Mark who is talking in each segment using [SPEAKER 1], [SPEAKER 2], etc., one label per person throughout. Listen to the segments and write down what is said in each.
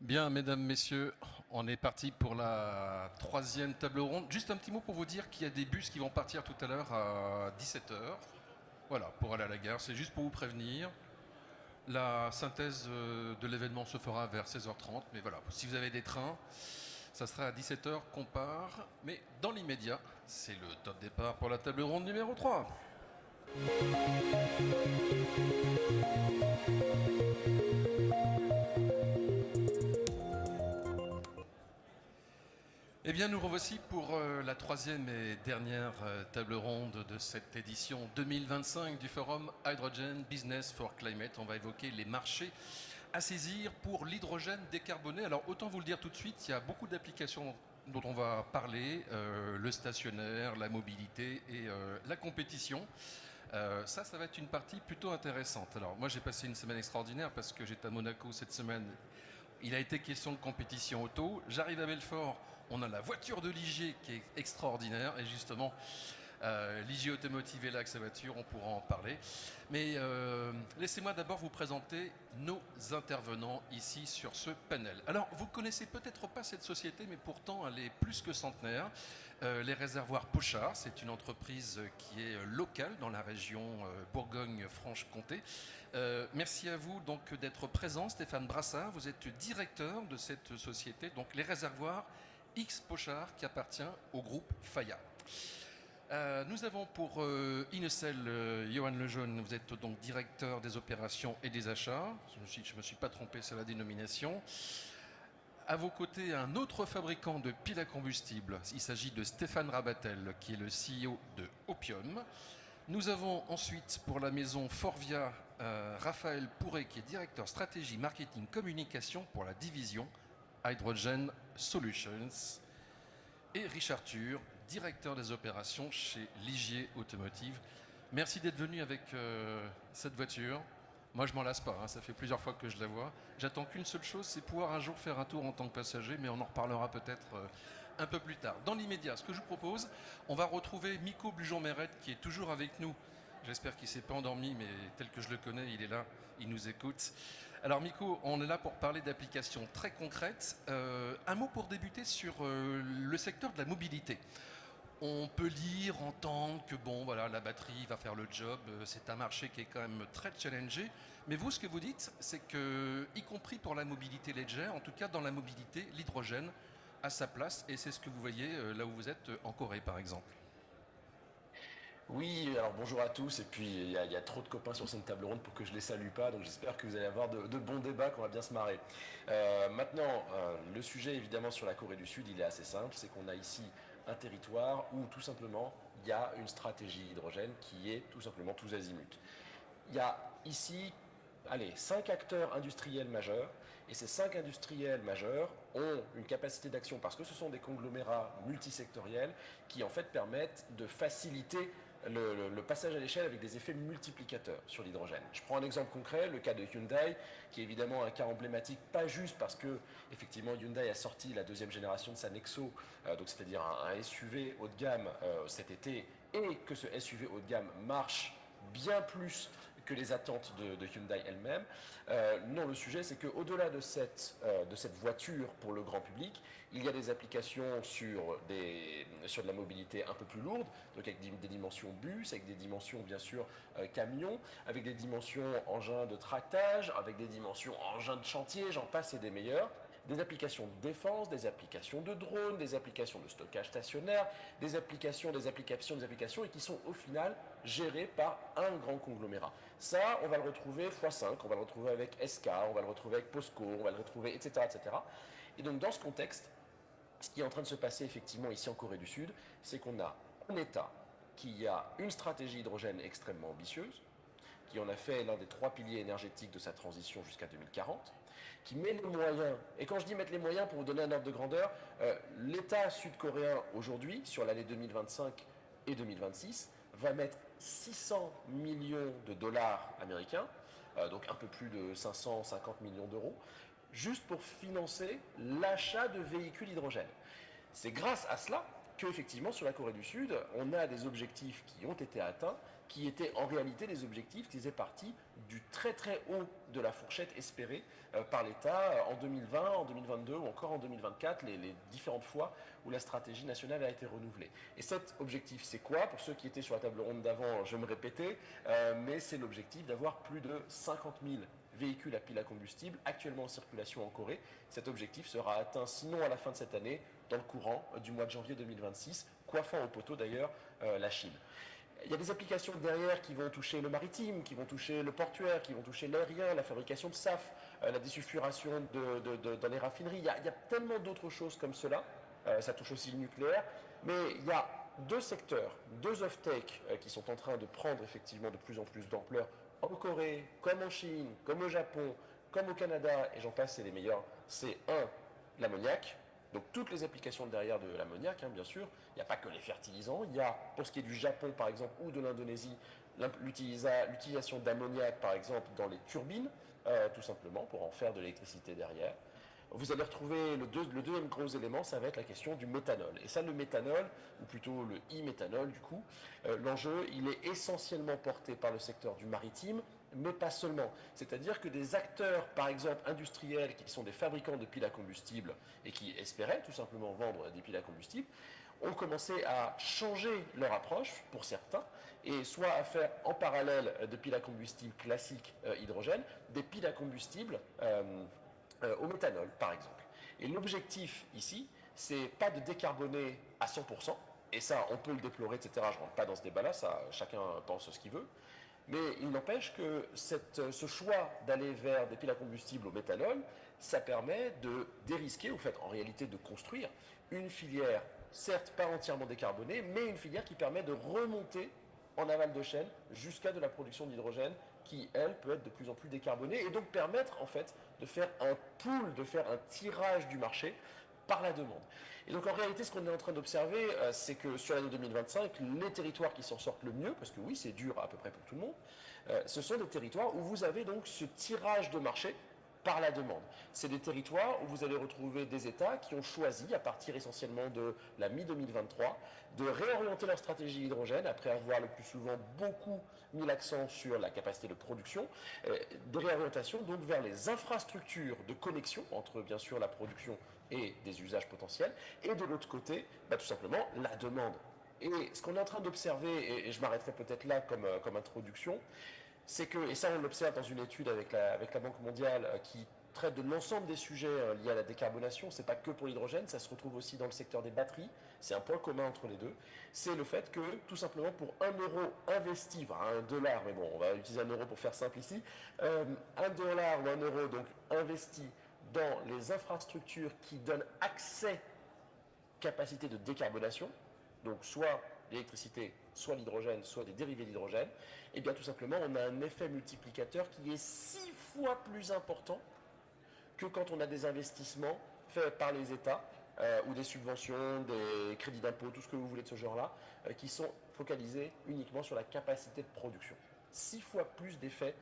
[SPEAKER 1] Bien, mesdames, messieurs, on est parti pour la troisième table ronde. Juste un petit mot pour vous dire qu'il y a des bus qui vont partir tout à l'heure à 17 heures. Voilà, pour aller à la gare. C'est juste pour vous prévenir. La synthèse de l'événement se fera vers 16h30. Mais voilà, si vous avez des trains, ça sera à 17 heures qu'on part. Mais dans l'immédiat, c'est le top départ pour la table ronde numéro 3. Eh bien, nous revoici pour la troisième et dernière table ronde de cette édition 2025 du forum Hydrogen Business for Climate. On va évoquer les marchés à saisir pour l'hydrogène décarboné. Alors, autant vous le dire tout de suite, il y a beaucoup d'applications dont on va parler, le stationnaire, la mobilité et la compétition. Ça va être une partie plutôt intéressante. Alors, moi, j'ai passé une semaine extraordinaire parce que j'étais à Monaco cette semaine. Il a été question de compétition auto. J'arrive à Belfort, on a la voiture de Ligier qui est extraordinaire. Et justement, Ligier Automotive est là avec sa voiture, on pourra en parler. Mais laissez-moi d'abord vous présenter nos intervenants ici sur ce panel. Alors, vous connaissez peut-être pas cette société, mais pourtant elle est plus que centenaire. Les réservoirs Pochard, c'est une entreprise qui est locale dans la région Bourgogne-Franche-Comté. Merci à vous donc d'être présent, Stéphane Brassard. Vous êtes directeur de cette société, donc les réservoirs X Pochard, qui appartient au groupe Faya. Nous avons pour Inocel Johan Lejeune, vous êtes donc directeur des opérations et des achats. Je ne me suis pas trompé sur la dénomination. À vos côtés, un autre fabricant de piles à combustible. Il s'agit de Stéphane Rabatel, qui est le CEO de Opium. Nous avons ensuite pour la maison Forvia Raphaël Pourret, qui est directeur stratégie, marketing, communication pour la division Hydrogen Solutions. Et Richard Thur, directeur des opérations chez Ligier Automotive. Merci d'être venu avec cette voiture. Moi, je m'en lasse pas, hein, ça fait plusieurs fois que je la vois. J'attends qu'une seule chose, c'est pouvoir un jour faire un tour en tant que passager, mais on en reparlera peut-être un peu plus tard. Dans l'immédiat, ce que je vous propose, on va retrouver Miko Bujon-Mérette, qui est toujours avec nous. J'espère qu'il ne s'est pas endormi, mais tel que je le connais, il est là, il nous écoute. Alors Miko, on est là pour parler d'applications très concrètes. Un mot pour débuter sur le secteur de la mobilité. On peut lire, entendre que bon, voilà, la batterie va faire le job. C'est un marché qui est quand même très challengé. Mais vous, ce que vous dites, c'est que, y compris pour la mobilité légère, en tout cas dans la mobilité, l'hydrogène a sa place. Et c'est ce que vous voyez là où vous êtes en Corée, par exemple.
[SPEAKER 2] Oui, alors bonjour à tous, et puis il y a trop de copains sur cette table ronde pour que je les salue pas, donc j'espère que vous allez avoir de bons débats, qu'on va bien se marrer. Maintenant, le sujet évidemment sur la Corée du Sud, il est assez simple, c'est qu'on a ici un territoire où tout simplement il y a une stratégie hydrogène qui est tout simplement tous azimuts. Il y a ici, allez, 5 acteurs industriels majeurs, et ces 5 industriels majeurs ont une capacité d'action parce que ce sont des conglomérats multisectoriels qui en fait permettent de faciliter le passage à l'échelle avec des effets multiplicateurs sur l'hydrogène. Je prends un exemple concret, le cas de Hyundai, qui est évidemment un cas emblématique, pas juste parce que effectivement Hyundai a sorti la deuxième génération de sa Nexo, donc c'est-à-dire un SUV haut de gamme cet été, et que ce SUV haut de gamme marche bien plus que les attentes de Hyundai elle-même. Non, le sujet, c'est qu'au-delà de cette voiture pour le grand public, il y a des applications sur de la mobilité un peu plus lourde, donc avec des dimensions bus, avec des dimensions bien sûr camions, avec des dimensions engins de tractage, avec des dimensions engins de chantier, j'en passe et des meilleurs. Des applications de défense, des applications de drones, des applications de stockage stationnaire, des applications, et qui sont au final gérées par un grand conglomérat. Ça, on va le retrouver x5, on va le retrouver avec SK, on va le retrouver avec POSCO, on va le retrouver, etc., etc. Et donc dans ce contexte, ce qui est en train de se passer effectivement ici en Corée du Sud, c'est qu'on a un État qui a une stratégie hydrogène extrêmement ambitieuse, qui en a fait l'un des 3 piliers énergétiques de sa transition jusqu'à 2040, qui met les moyens, et quand je dis mettre les moyens, pour vous donner un ordre de grandeur, l'État sud-coréen aujourd'hui, sur l'année 2025 et 2026, va mettre 600 millions de dollars américains, donc un peu plus de 550 millions d'euros, juste pour financer l'achat de véhicules hydrogène. C'est grâce à cela qu'effectivement sur la Corée du Sud, on a des objectifs qui ont été atteints, qui étaient en réalité des objectifs qui faisaient partie du très très haut de la fourchette espérée par l'État en 2020, en 2022 ou encore en 2024, les différentes fois où la stratégie nationale a été renouvelée. Et cet objectif, c'est quoi? Pour ceux qui étaient sur la table ronde d'avant, je vais me répéter, mais c'est l'objectif d'avoir plus de 50 000 véhicules à pile à combustible actuellement en circulation en Corée. Cet objectif sera atteint sinon à la fin de cette année, dans le courant du mois de janvier 2026, coiffant au poteau d'ailleurs la Chine. Il y a des applications derrière qui vont toucher le maritime, qui vont toucher le portuaire, qui vont toucher l'aérien, la fabrication de SAF, la désulfuration dans les raffineries. Il y a tellement d'autres choses comme cela. Ça touche aussi le nucléaire. Mais il y a deux secteurs, deux off-take qui sont en train de prendre effectivement de plus en plus d'ampleur en Corée, comme en Chine, comme au Japon, comme au Canada, et j'en passe, c'est les meilleurs. C'est l'ammoniac. Donc toutes les applications derrière de l'ammoniac, bien sûr. Il n'y a pas que les fertilisants. Il y a, pour ce qui est du Japon par exemple, ou de l'Indonésie, l'utilisation d'ammoniac par exemple dans les turbines, tout simplement pour en faire de l'électricité derrière. Vous allez retrouver le deuxième gros élément, ça va être la question du méthanol. Et ça, le méthanol, ou plutôt le e-méthanol du coup, l'enjeu, il est essentiellement porté par le secteur du maritime, mais pas seulement. C'est-à-dire que des acteurs, par exemple industriels, qui sont des fabricants de piles à combustible et qui espéraient tout simplement vendre des piles à combustible, ont commencé à changer leur approche, pour certains, et soit à faire en parallèle de piles à combustible classiques hydrogène, des piles à combustible au méthanol, par exemple. Et l'objectif ici, c'est pas de décarboner à 100%, et ça, on peut le déplorer, etc. Je ne rentre pas dans ce débat-là, ça, chacun pense ce qu'il veut. Mais il n'empêche que ce choix d'aller vers des piles à combustible au méthanol, ça permet de dérisquer, au fait, en réalité, de construire une filière, certes pas entièrement décarbonée, mais une filière qui permet de remonter en aval de chaîne jusqu'à de la production d'hydrogène qui, elle, peut être de plus en plus décarbonée et donc permettre, en fait, de faire un pool, de faire un tirage du marché par la demande. Et donc en réalité, ce qu'on est en train d'observer, c'est que sur l'année 2025, les territoires qui s'en sortent le mieux, parce que oui, c'est dur à peu près pour tout le monde, ce sont des territoires où vous avez donc ce tirage de marché par la demande. C'est des territoires où vous allez retrouver des États qui ont choisi, à partir essentiellement de la mi-2023, de réorienter leur stratégie hydrogène, après avoir le plus souvent beaucoup mis l'accent sur la capacité de production, de réorientation donc vers les infrastructures de connexion entre bien sûr la production et des usages potentiels, et de l'autre côté, tout simplement la demande. Et ce qu'on est en train d'observer, et je m'arrêterai peut-être là comme introduction, c'est que, et ça on l'observe dans une étude avec la Banque mondiale qui traite de l'ensemble des sujets liés à la décarbonation, c'est pas que pour l'hydrogène, ça se retrouve aussi dans le secteur des batteries, c'est un point commun entre les deux, c'est le fait que tout simplement pour 1 euro investi, enfin 1 dollar, mais bon on va utiliser 1 euro pour faire simple ici, 1 dollar ou 1 euro donc investi dans les infrastructures qui donnent accès, capacité de décarbonation, donc soit l'électricité, soit l'hydrogène, soit des dérivés d'hydrogène, et bien tout simplement on a un effet multiplicateur qui est 6 fois plus important que quand on a des investissements faits par les États ou des subventions, des crédits d'impôt, tout ce que vous voulez de ce genre-là, qui sont focalisés uniquement sur la capacité de production. 6 fois plus d'effets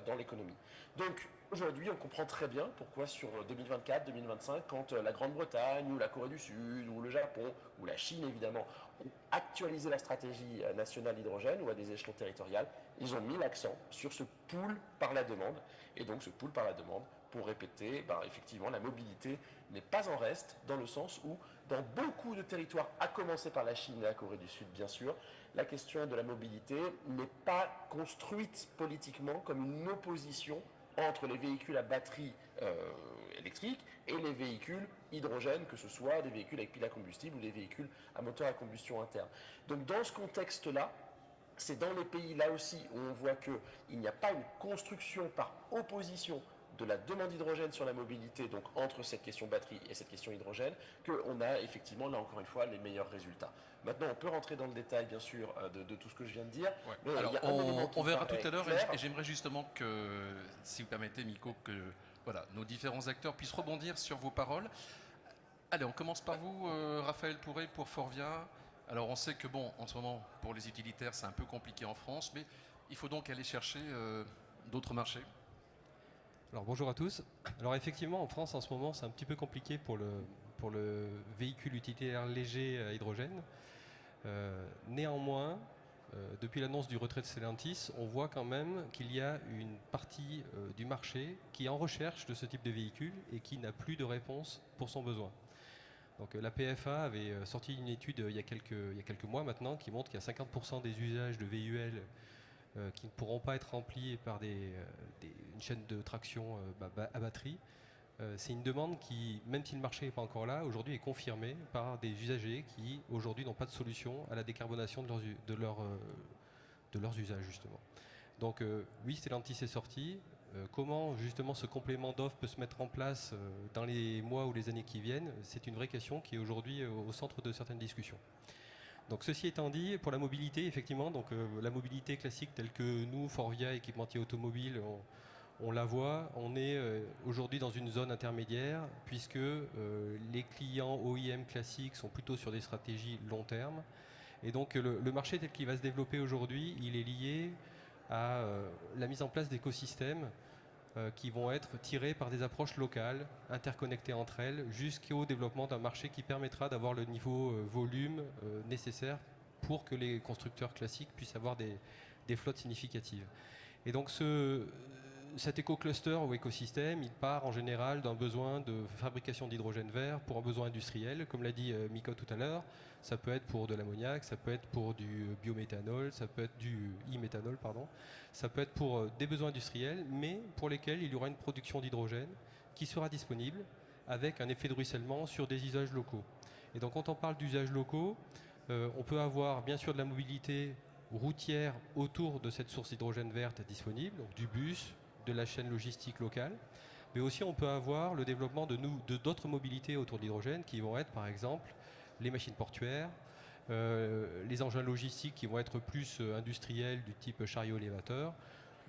[SPEAKER 2] dans l'économie. Donc aujourd'hui, on comprend très bien pourquoi sur 2024-2025, quand la Grande-Bretagne ou la Corée du Sud ou le Japon ou la Chine évidemment ont actualisé la stratégie nationale hydrogène ou à des échelons territoriaux, ils ont mis l'accent sur ce pool par la demande. Et donc ce pool par la demande, pour répéter, effectivement, la mobilité n'est pas en reste, dans le sens où, dans beaucoup de territoires, à commencer par la Chine et la Corée du Sud, bien sûr, la question de la mobilité n'est pas construite politiquement comme une opposition entre les véhicules à batterie électrique et les véhicules hydrogène, que ce soit des véhicules avec pile à combustible ou des véhicules à moteur à combustion interne. Donc dans ce contexte-là, c'est dans les pays là aussi où on voit qu'il n'y a pas une construction par opposition de la demande d'hydrogène sur la mobilité, donc entre cette question batterie et cette question hydrogène, qu'on a effectivement, là encore une fois, les meilleurs résultats. Maintenant, on peut rentrer dans le détail, bien sûr, de tout ce que je viens de dire.
[SPEAKER 1] Ouais.
[SPEAKER 2] Mais
[SPEAKER 1] Alors,
[SPEAKER 2] il y a
[SPEAKER 1] on verra tout à l'heure,
[SPEAKER 2] clair.
[SPEAKER 1] et j'aimerais justement que, si vous permettez, Miko, que voilà, nos différents acteurs puissent rebondir sur vos paroles. Allez, on commence par vous, Raphaël Pourret, pour Forvia. Alors, on sait que, bon, en ce moment, pour les utilitaires, c'est un peu compliqué en France, mais il faut donc aller chercher d'autres marchés.
[SPEAKER 3] Alors bonjour à tous. Alors effectivement en France en ce moment c'est un petit peu compliqué pour le véhicule utilitaire léger à hydrogène. Néanmoins depuis l'annonce du retrait de Stellantis, on voit quand même qu'il y a une partie du marché qui est en recherche de ce type de véhicule et qui n'a plus de réponse pour son besoin. Donc la PFA avait sorti une étude il y a quelques mois maintenant qui montre qu'il y a 50% des usages de VUL qui ne pourront pas être remplis par une chaîne de traction à batterie. C'est une demande qui, même si le marché n'est pas encore là, aujourd'hui est confirmée par des usagers qui aujourd'hui n'ont pas de solution à la décarbonation de leurs usages justement. Donc oui, Stellantis est sorti. Comment justement ce complément d'offre peut se mettre en place dans les mois ou les années qui viennent, c'est une vraie question qui est aujourd'hui au centre de certaines discussions. Donc ceci étant dit, pour la mobilité, effectivement, donc la mobilité classique telle que nous, Forvia, équipementier automobile, on la voit, on est aujourd'hui dans une zone intermédiaire puisque les clients OEM classiques sont plutôt sur des stratégies long terme. Et donc le marché tel qu'il va se développer aujourd'hui, il est lié à la mise en place d'écosystèmes qui vont être tirés par des approches locales, interconnectées entre elles, jusqu'au développement d'un marché qui permettra d'avoir le niveau volume nécessaire pour que les constructeurs classiques puissent avoir des flottes significatives. Et donc cet éco-cluster ou écosystème, il part en général d'un besoin de fabrication d'hydrogène vert pour un besoin industriel, comme l'a dit Miko tout à l'heure. Ça peut être pour de l'ammoniac, ça peut être pour du biométhanol, ça peut être du e-méthanol, pardon. Ça peut être pour des besoins industriels, mais pour lesquels il y aura une production d'hydrogène qui sera disponible avec un effet de ruissellement sur des usages locaux. Et donc quand on parle d'usages locaux, on peut avoir bien sûr de la mobilité routière autour de cette source d'hydrogène verte disponible, donc du bus, de la chaîne logistique locale, mais aussi on peut avoir le développement d'autres mobilités autour de l'hydrogène qui vont être par exemple les machines portuaires, les engins logistiques qui vont être plus industriels du type chariot élévateur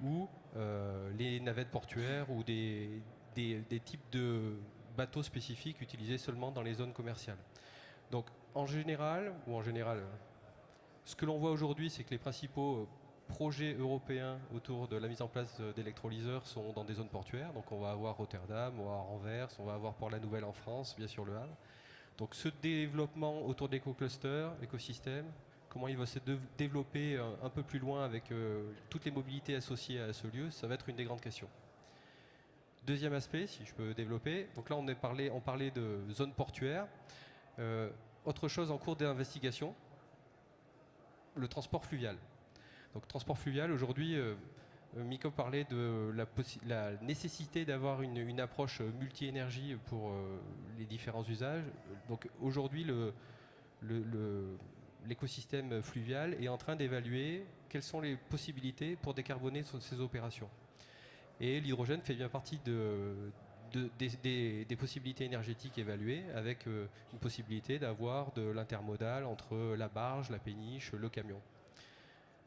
[SPEAKER 3] ou les navettes portuaires ou des types de bateaux spécifiques utilisés seulement dans les zones commerciales. Donc en général, ce que l'on voit aujourd'hui, c'est que les principaux projets européens autour de la mise en place d'électrolyseurs sont dans des zones portuaires. Donc on va avoir Rotterdam, on va avoir Anvers, on va avoir Port-la-Nouvelle en France, bien sûr le Havre. Donc ce développement autour de l'éco-cluster, l'écosystème, comment il va se développer un peu plus loin avec toutes les mobilités associées à ce lieu, ça va être une des grandes questions. Deuxième aspect, si je peux développer, donc là on parlait de zones portuaires. Autre chose en cours d'investigation, le transport fluvial. Donc transport fluvial, aujourd'hui, Miko parlait de la nécessité d'avoir une approche multi-énergie pour les différents usages. Donc aujourd'hui, l'écosystème fluvial est en train d'évaluer quelles sont les possibilités pour décarboner ces opérations. Et l'hydrogène fait bien partie des possibilités énergétiques évaluées, avec une possibilité d'avoir de l'intermodal entre la barge, la péniche, le camion.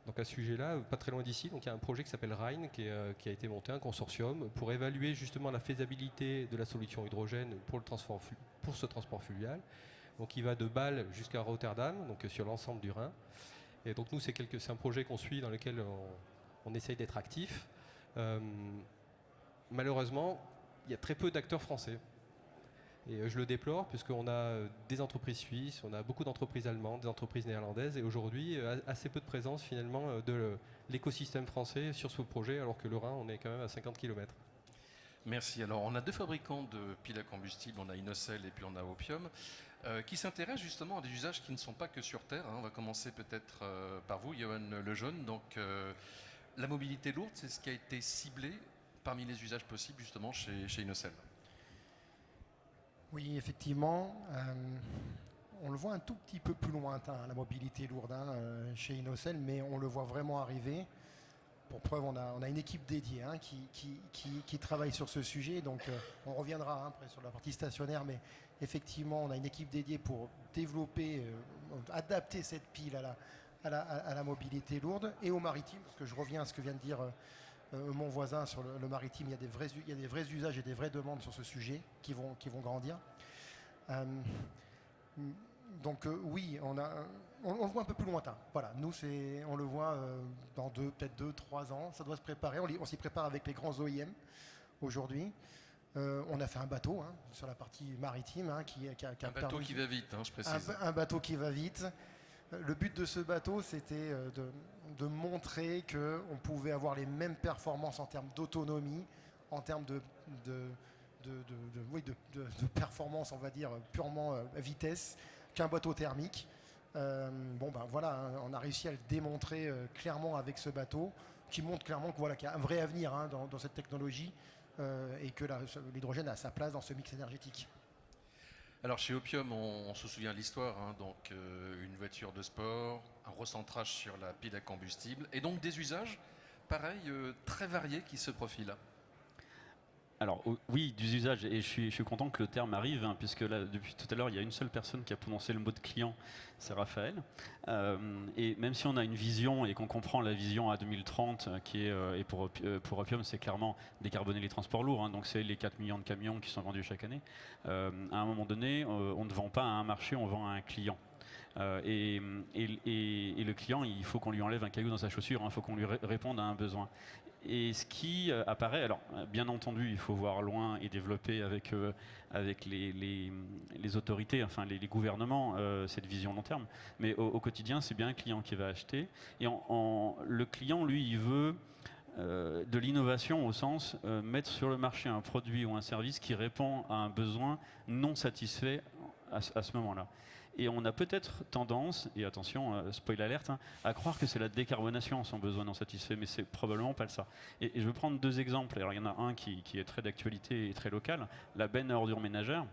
[SPEAKER 3] Donc à ce sujet-là, pas très loin d'ici, donc il y a un projet qui s'appelle Rhine qui a été monté, un consortium, pour évaluer justement la faisabilité de la solution hydrogène pour ce transport fluvial. Donc il va de Bâle jusqu'à Rotterdam, donc sur l'ensemble du Rhin. Et donc nous, c'est un projet qu'on suit dans lequel on essaye d'être actif. Malheureusement, il y a très peu d'acteurs français. Et je le déplore puisqu'on a des entreprises suisses, on a beaucoup d'entreprises allemandes, des entreprises néerlandaises et aujourd'hui assez peu de présence finalement de l'écosystème français sur ce projet alors que le Rhin on est quand même à 50 km.
[SPEAKER 1] Merci. Alors on a deux fabricants de piles à combustible, on a Inocel et puis on a Opium, qui s'intéressent justement à des usages qui ne sont pas que sur Terre. On va commencer peut-être par vous, Johan Lejeune. Donc la mobilité lourde, c'est ce qui a été ciblé parmi les usages possibles justement chez Inocel.
[SPEAKER 4] Oui, effectivement, on le voit un tout petit peu plus lointain, la mobilité lourde chez Inocel, mais on le voit vraiment arriver. Pour preuve, on a une équipe dédiée qui travaille sur ce sujet, donc on reviendra après sur la partie stationnaire, mais effectivement, on a une équipe dédiée pour développer, adapter cette pile à la mobilité lourde et au maritime, parce que je reviens à ce que vient de dire mon voisin sur le maritime, il y a des vrais usages et des vraies demandes sur ce sujet qui vont grandir. Donc oui, on le voit un peu plus lointain. Voilà, nous on le voit dans peut-être 2-3 ans, ça doit se préparer. On s'y prépare avec les grands OEM aujourd'hui. On a fait un bateau sur la partie maritime qui a
[SPEAKER 1] un bateau qui va vite, je précise.
[SPEAKER 4] Un bateau qui va vite. Le but de ce bateau, c'était de montrer qu'on pouvait avoir les mêmes performances en termes d'autonomie, en termes de performance, on va dire, purement vitesse, qu'un bateau thermique. Voilà, hein, on a réussi à le démontrer clairement avec ce bateau, qui montre clairement qu'il y a un vrai avenir hein, dans cette technologie et que l'hydrogène a sa place dans ce mix énergétique.
[SPEAKER 1] Alors chez Opium, on se souvient de l'histoire, hein, donc une voiture de sport, un recentrage sur la pile à combustible, et donc des usages, pareil, très variés qui se profilent.
[SPEAKER 5] Alors oui, des usages, et je suis content que le terme arrive, hein, puisque là, depuis tout à l'heure, il y a une seule personne qui a prononcé le mot de client, c'est Raphaël. Et même si on a une vision et qu'on comprend la vision à 2030, qui est, et pour Opium, c'est clairement décarboner les transports lourds, hein, donc c'est les 4 millions de camions qui sont vendus chaque année. À un moment donné, on ne vend pas à un marché, on vend à un client. Et le client, il faut qu'on lui enlève un caillou dans sa chaussure, il faut qu'on lui réponde à un besoin. Et ce qui apparaît, alors bien entendu, il faut voir loin et développer avec les autorités, enfin les gouvernements, cette vision long terme. Mais au quotidien, c'est bien un client qui va acheter. Et le client, lui, il veut de l'innovation au sens mettre sur le marché un produit ou un service qui répond à un besoin non satisfait à ce moment-là. Et on a peut-être tendance, et attention, spoil alerte, hein, à croire que c'est la décarbonation son besoin non satisfait, mais c'est probablement pas ça. Et je vais prendre deux exemples. Alors il y en a un qui est très d'actualité et très local, la benne à ordures ménagères.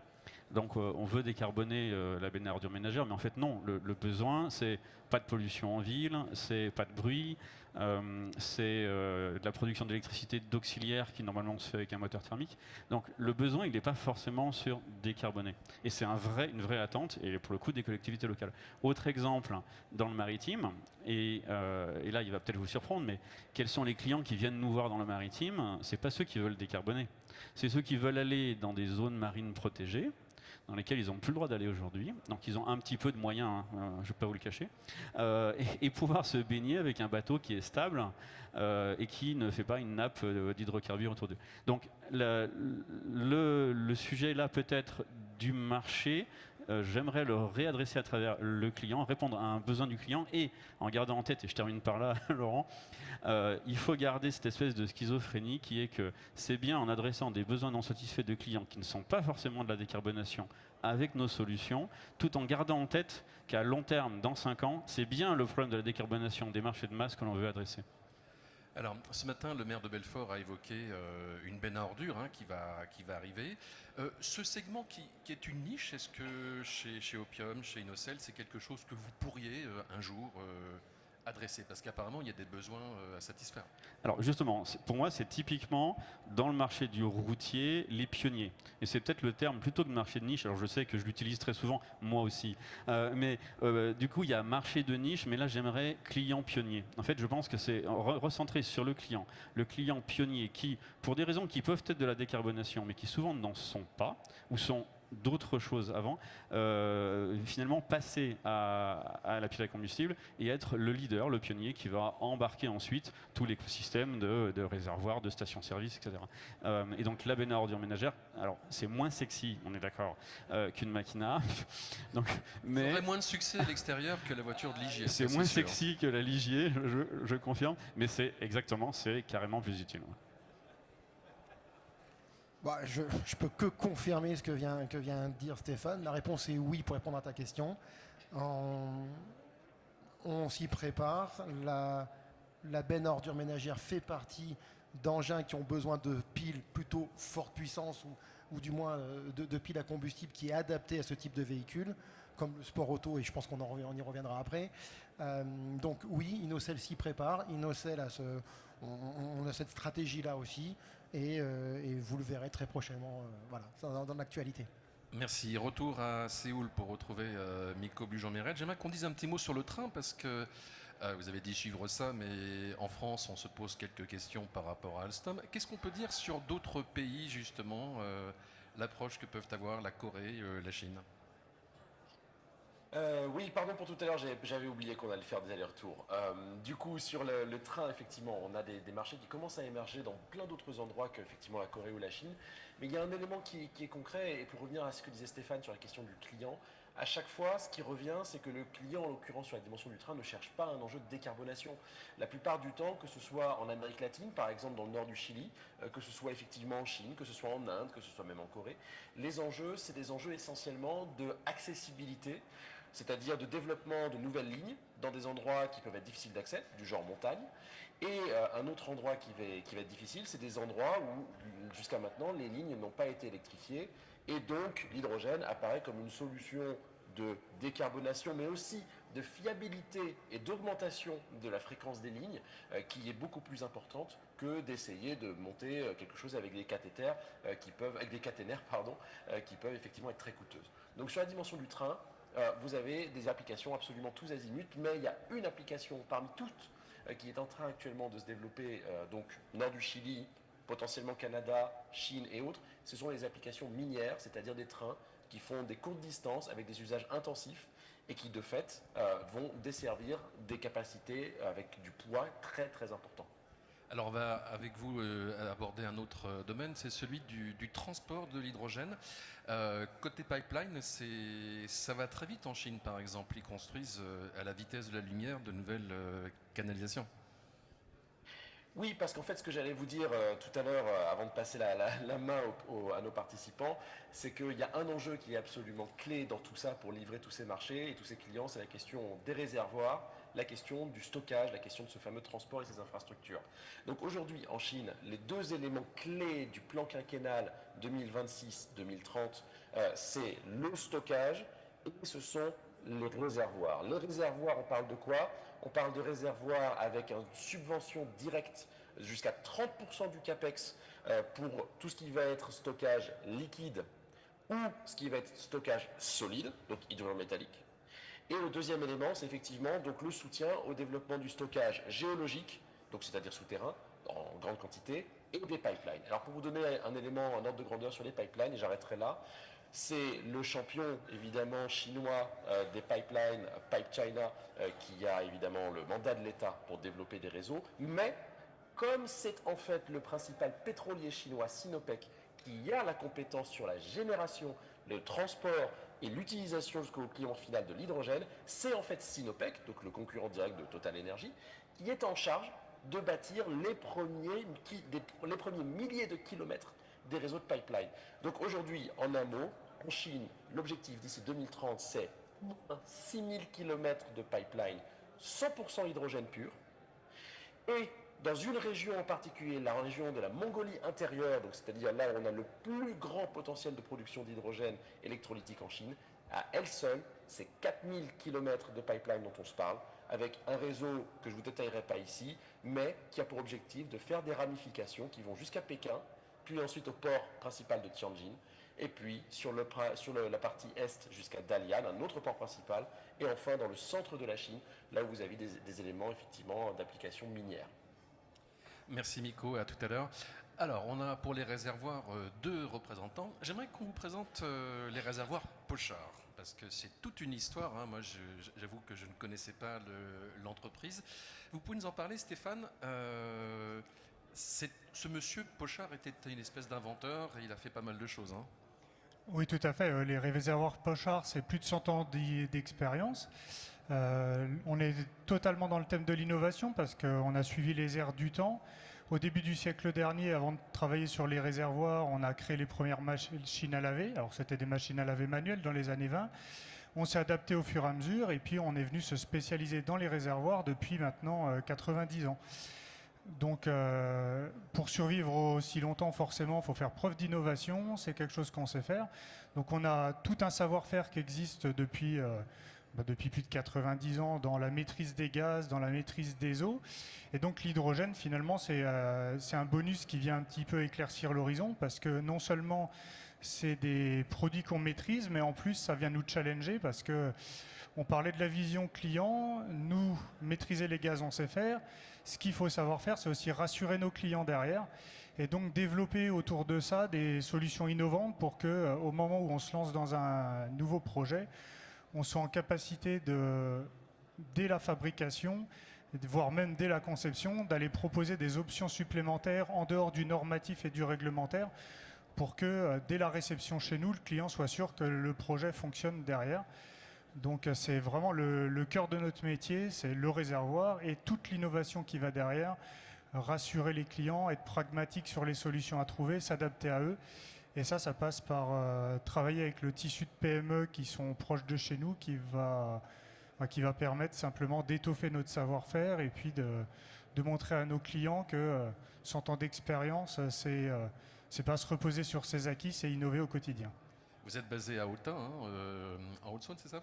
[SPEAKER 5] Donc on veut décarboner la benne à ordures ménagères, mais en fait non, le besoin c'est pas de pollution en ville, c'est pas de bruit, c'est de la production d'électricité d'auxiliaire qui normalement se fait avec un moteur thermique. Donc le besoin il n'est pas forcément sur décarboner. Et c'est une vraie attente, et pour le coup des collectivités locales. Autre exemple dans le maritime, et là il va peut-être vous surprendre, mais quels sont les clients qui viennent nous voir dans le maritime? C'est pas ceux qui veulent décarboner, c'est ceux qui veulent aller dans des zones marines protégées, dans lesquels ils n'ont plus le droit d'aller aujourd'hui. Donc ils ont un petit peu de moyens, hein, je ne vais pas vous le cacher, et pouvoir se baigner avec un bateau qui est stable et qui ne fait pas une nappe d'hydrocarbures autour d'eux. Donc le sujet là peut-être du marché, j'aimerais le réadresser à travers le client, répondre à un besoin du client, et en gardant en tête, et je termine par là Laurent, il faut garder cette espèce de schizophrénie qui est que c'est bien en adressant des besoins non satisfaits de clients qui ne sont pas forcément de la décarbonation avec nos solutions, tout en gardant en tête qu'à long terme, dans 5 ans, c'est bien le problème de la décarbonation des marchés de masse que l'on veut adresser.
[SPEAKER 1] Alors, ce matin, le maire de Belfort a évoqué une benne à ordures hein, qui va arriver. Ce segment qui est une niche, est-ce que chez Opium, chez Inocel, c'est quelque chose que vous pourriez un jour adresser? Parce qu'apparemment, il y a des besoins à satisfaire.
[SPEAKER 5] Alors justement, pour moi, c'est typiquement dans le marché du routier, les pionniers. Et c'est peut-être le terme plutôt que marché de niche. Alors je sais que je l'utilise très souvent, moi aussi. Mais du coup, il y a marché de niche, mais là, j'aimerais client pionnier. En fait, je pense que c'est recentré sur le client pionnier qui, pour des raisons qui peuvent être de la décarbonation, mais qui souvent n'en sont pas, ou sont d'autres choses avant, finalement passer à la pile à combustible et être le leader, le pionnier qui va embarquer ensuite tout l'écosystème de réservoirs, de stations-service, etc. Et donc la benne à ordures ménagères, alors c'est moins sexy, on est d'accord, qu'une Machina. Donc, mais
[SPEAKER 1] ça aurait moins de succès à l'extérieur que la voiture de Ligier.
[SPEAKER 5] C'est moins sexy que la Ligier, je confirme, mais c'est carrément plus utile.
[SPEAKER 4] Bah, je peux que confirmer ce que vient de dire Stéphane. La réponse est oui pour répondre à ta question. On s'y prépare. La benne à ordures ménagères fait partie d'engins qui ont besoin de piles plutôt forte puissance ou du moins de piles à combustible qui est adapté à ce type de véhicule, comme le sport auto, et je pense qu'on y reviendra après. Donc oui, Inocel s'y prépare. Inocel on a cette stratégie-là aussi. Et vous le verrez très prochainement voilà, dans l'actualité.
[SPEAKER 1] Merci. Retour à Séoul pour retrouver Miko Bujon-Meret. J'aimerais qu'on dise un petit mot sur le train parce que vous avez dit suivre ça, mais en France, on se pose quelques questions par rapport à Alstom. Qu'est-ce qu'on peut dire sur d'autres pays, justement, l'approche que peuvent avoir la Corée, la Chine?
[SPEAKER 2] Oui, pardon pour tout à l'heure, j'avais oublié qu'on allait faire des allers-retours. Du coup, sur le train, effectivement, on a des marchés qui commencent à émerger dans plein d'autres endroits qu'effectivement la Corée ou la Chine. Mais il y a un élément qui est concret, et pour revenir à ce que disait Stéphane sur la question du client, À chaque fois, ce qui revient, c'est que le client, en l'occurrence sur la dimension du train, ne cherche pas un enjeu de décarbonation. La plupart du temps, que ce soit en Amérique latine, par exemple dans le nord du Chili, que ce soit effectivement en Chine, que ce soit en Inde, que ce soit même en Corée, les enjeux, c'est des enjeux essentiellement de accessibilité, c'est-à-dire de développement de nouvelles lignes dans des endroits qui peuvent être difficiles d'accès, du genre montagne. Et un autre endroit qui va être difficile, c'est des endroits où jusqu'à maintenant les lignes n'ont pas été électrifiées et donc l'hydrogène apparaît comme une solution de décarbonation mais aussi de fiabilité et d'augmentation de la fréquence des lignes qui est beaucoup plus importante que d'essayer de monter quelque chose avec des cathéters avec des caténaires qui peuvent effectivement être très coûteuses. Donc sur la dimension du train, vous avez des applications absolument tous azimuts, mais il y a une application parmi toutes qui est en train actuellement de se développer, donc nord du Chili, potentiellement Canada, Chine et autres. Ce sont les applications minières, c'est-à-dire des trains qui font des courtes distances avec des usages intensifs et qui de fait vont desservir des capacités avec du poids très très important.
[SPEAKER 1] Alors on va avec vous aborder un autre domaine, c'est celui du transport de l'hydrogène. Côté pipeline, ça va très vite en Chine par exemple. Ils construisent à la vitesse de la lumière de nouvelles canalisations.
[SPEAKER 2] Oui, parce qu'en fait, ce que j'allais vous dire tout à l'heure, avant de passer la main à nos participants, c'est qu'il y a un enjeu qui est absolument clé dans tout ça pour livrer tous ces marchés et tous ces clients, c'est la question des réservoirs, la question du stockage, la question de ce fameux transport et ces infrastructures. Donc aujourd'hui, en Chine, les deux éléments clés du plan quinquennal 2026-2030, c'est le stockage et ce sont les réservoirs. Les réservoirs, on parle de quoi? On parle de réservoirs avec une subvention directe jusqu'à 30% du CAPEX pour tout ce qui va être stockage liquide ou ce qui va être stockage solide, donc hydrogène métallique. Et le deuxième élément, c'est effectivement donc, le soutien au développement du stockage géologique, donc c'est-à-dire souterrain, en grande quantité, et des pipelines. Alors pour vous donner un élément, un ordre de grandeur sur les pipelines, et j'arrêterai là, c'est le champion évidemment chinois des pipelines, PipeChina, qui a évidemment le mandat de l'État pour développer des réseaux. Mais comme c'est en fait le principal pétrolier chinois Sinopec qui a la compétence sur la génération, le transport et l'utilisation jusqu'au client final de l'hydrogène, c'est en fait Sinopec, donc le concurrent direct de Total Energy, qui est en charge de bâtir les premiers milliers de kilomètres des réseaux de pipeline. Donc aujourd'hui, en un mot, en Chine, l'objectif d'ici 2030, c'est 6000 km de pipeline 100% hydrogène pur. Et dans une région en particulier, la région de la Mongolie intérieure, donc c'est-à-dire là où on a le plus grand potentiel de production d'hydrogène électrolytique en Chine, à elle seule, c'est 4000 km de pipeline dont on se parle, avec un réseau que je ne vous détaillerai pas ici, mais qui a pour objectif de faire des ramifications qui vont jusqu'à Pékin, puis ensuite au port principal de Tianjin, et puis sur la partie est jusqu'à Dalian, un autre port principal, et enfin dans le centre de la Chine, là où vous avez des éléments effectivement d'application minière.
[SPEAKER 1] Merci Miko, à tout à l'heure. Alors, on a pour les réservoirs deux représentants. J'aimerais qu'on vous présente les réservoirs Pochard, parce que c'est toute une histoire. Hein. Moi, j'avoue que je ne connaissais pas l'entreprise. Vous pouvez nous en parler, Stéphane? Ce monsieur Pochard était une espèce d'inventeur et il a fait pas mal de choses. Hein.
[SPEAKER 6] Oui, tout à fait. Les réservoirs Pochard, c'est plus de 100 ans d'expérience. On est totalement dans le thème de l'innovation parce qu'on a suivi les airs du temps. Au début du siècle dernier, avant de travailler sur les réservoirs, on a créé les premières machines à laver. Alors c'était des machines à laver manuelles dans les années 20. On s'est adapté au fur et à mesure et puis on est venu se spécialiser dans les réservoirs depuis maintenant 90 ans. Donc pour survivre aussi longtemps, forcément, il faut faire preuve d'innovation. C'est quelque chose qu'on sait faire. Donc on a tout un savoir-faire qui existe depuis plus de 90 ans dans la maîtrise des gaz, dans la maîtrise des eaux. Et donc l'hydrogène, finalement, c'est un bonus qui vient un petit peu éclaircir l'horizon parce que non seulement c'est des produits qu'on maîtrise, mais en plus, ça vient nous challenger parce que on parlait de la vision client. Nous, maîtriser les gaz, on sait faire. Ce qu'il faut savoir faire, c'est aussi rassurer nos clients derrière et donc développer autour de ça des solutions innovantes pour qu'au moment où on se lance dans un nouveau projet, on soit en capacité dès la fabrication, voire même dès la conception, d'aller proposer des options supplémentaires en dehors du normatif et du réglementaire pour que dès la réception chez nous, le client soit sûr que le projet fonctionne derrière. Donc c'est vraiment le cœur de notre métier, c'est le réservoir et toute l'innovation qui va derrière, rassurer les clients, être pragmatique sur les solutions à trouver, s'adapter à eux. Et ça passe par travailler avec le tissu de PME qui sont proches de chez nous, qui va permettre simplement d'étoffer notre savoir-faire et puis de montrer à nos clients que 100 ans d'expérience, c'est pas se reposer sur ses acquis, c'est innover au quotidien.
[SPEAKER 1] Vous êtes basé à Autun, en Haute-Saône, c'est ça?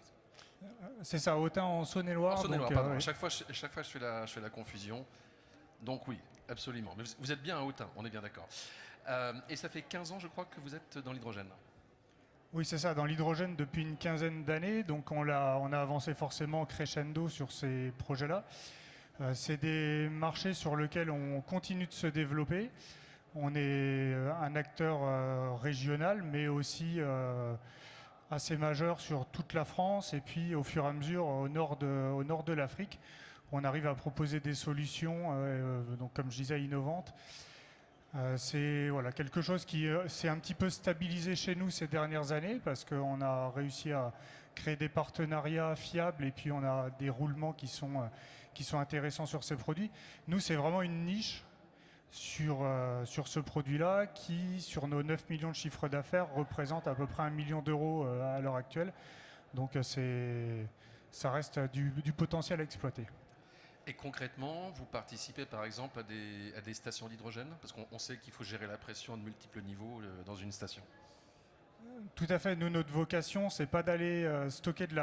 [SPEAKER 6] C'est ça, Autun en Saône-et-Loire.
[SPEAKER 1] En Saône-et-Loire,
[SPEAKER 6] donc,
[SPEAKER 1] pardon.
[SPEAKER 6] ouais.
[SPEAKER 1] À chaque fois, je fais la confusion. Donc oui, absolument. Mais vous êtes bien à Autun, on est bien d'accord. Et ça fait 15 ans, je crois, que vous êtes dans l'hydrogène.
[SPEAKER 6] Oui, c'est ça, dans l'hydrogène depuis une quinzaine d'années. Donc on a avancé forcément crescendo sur ces projets-là. C'est des marchés sur lesquels on continue de se développer. On est un acteur régional, mais aussi assez majeur sur toute la France. Et puis au fur et à mesure, au nord de l'Afrique, on arrive à proposer des solutions, donc comme je disais, innovantes. C'est quelque chose qui s'est un petit peu stabilisé chez nous ces dernières années parce qu'on a réussi à créer des partenariats fiables et puis on a des roulements qui sont intéressants sur ces produits. Nous, c'est vraiment une niche sur ce produit-là qui, sur nos 9 millions de chiffres d'affaires, représente à peu près 1 million d'euros à l'heure actuelle. Donc ça reste du potentiel à exploiter.
[SPEAKER 1] Et concrètement, vous participez par exemple à des stations d'hydrogène? Parce qu'on sait qu'il faut gérer la pression de multiples niveaux dans une station.
[SPEAKER 6] Tout à fait. Nous, notre vocation, c'est pas d'aller stocker de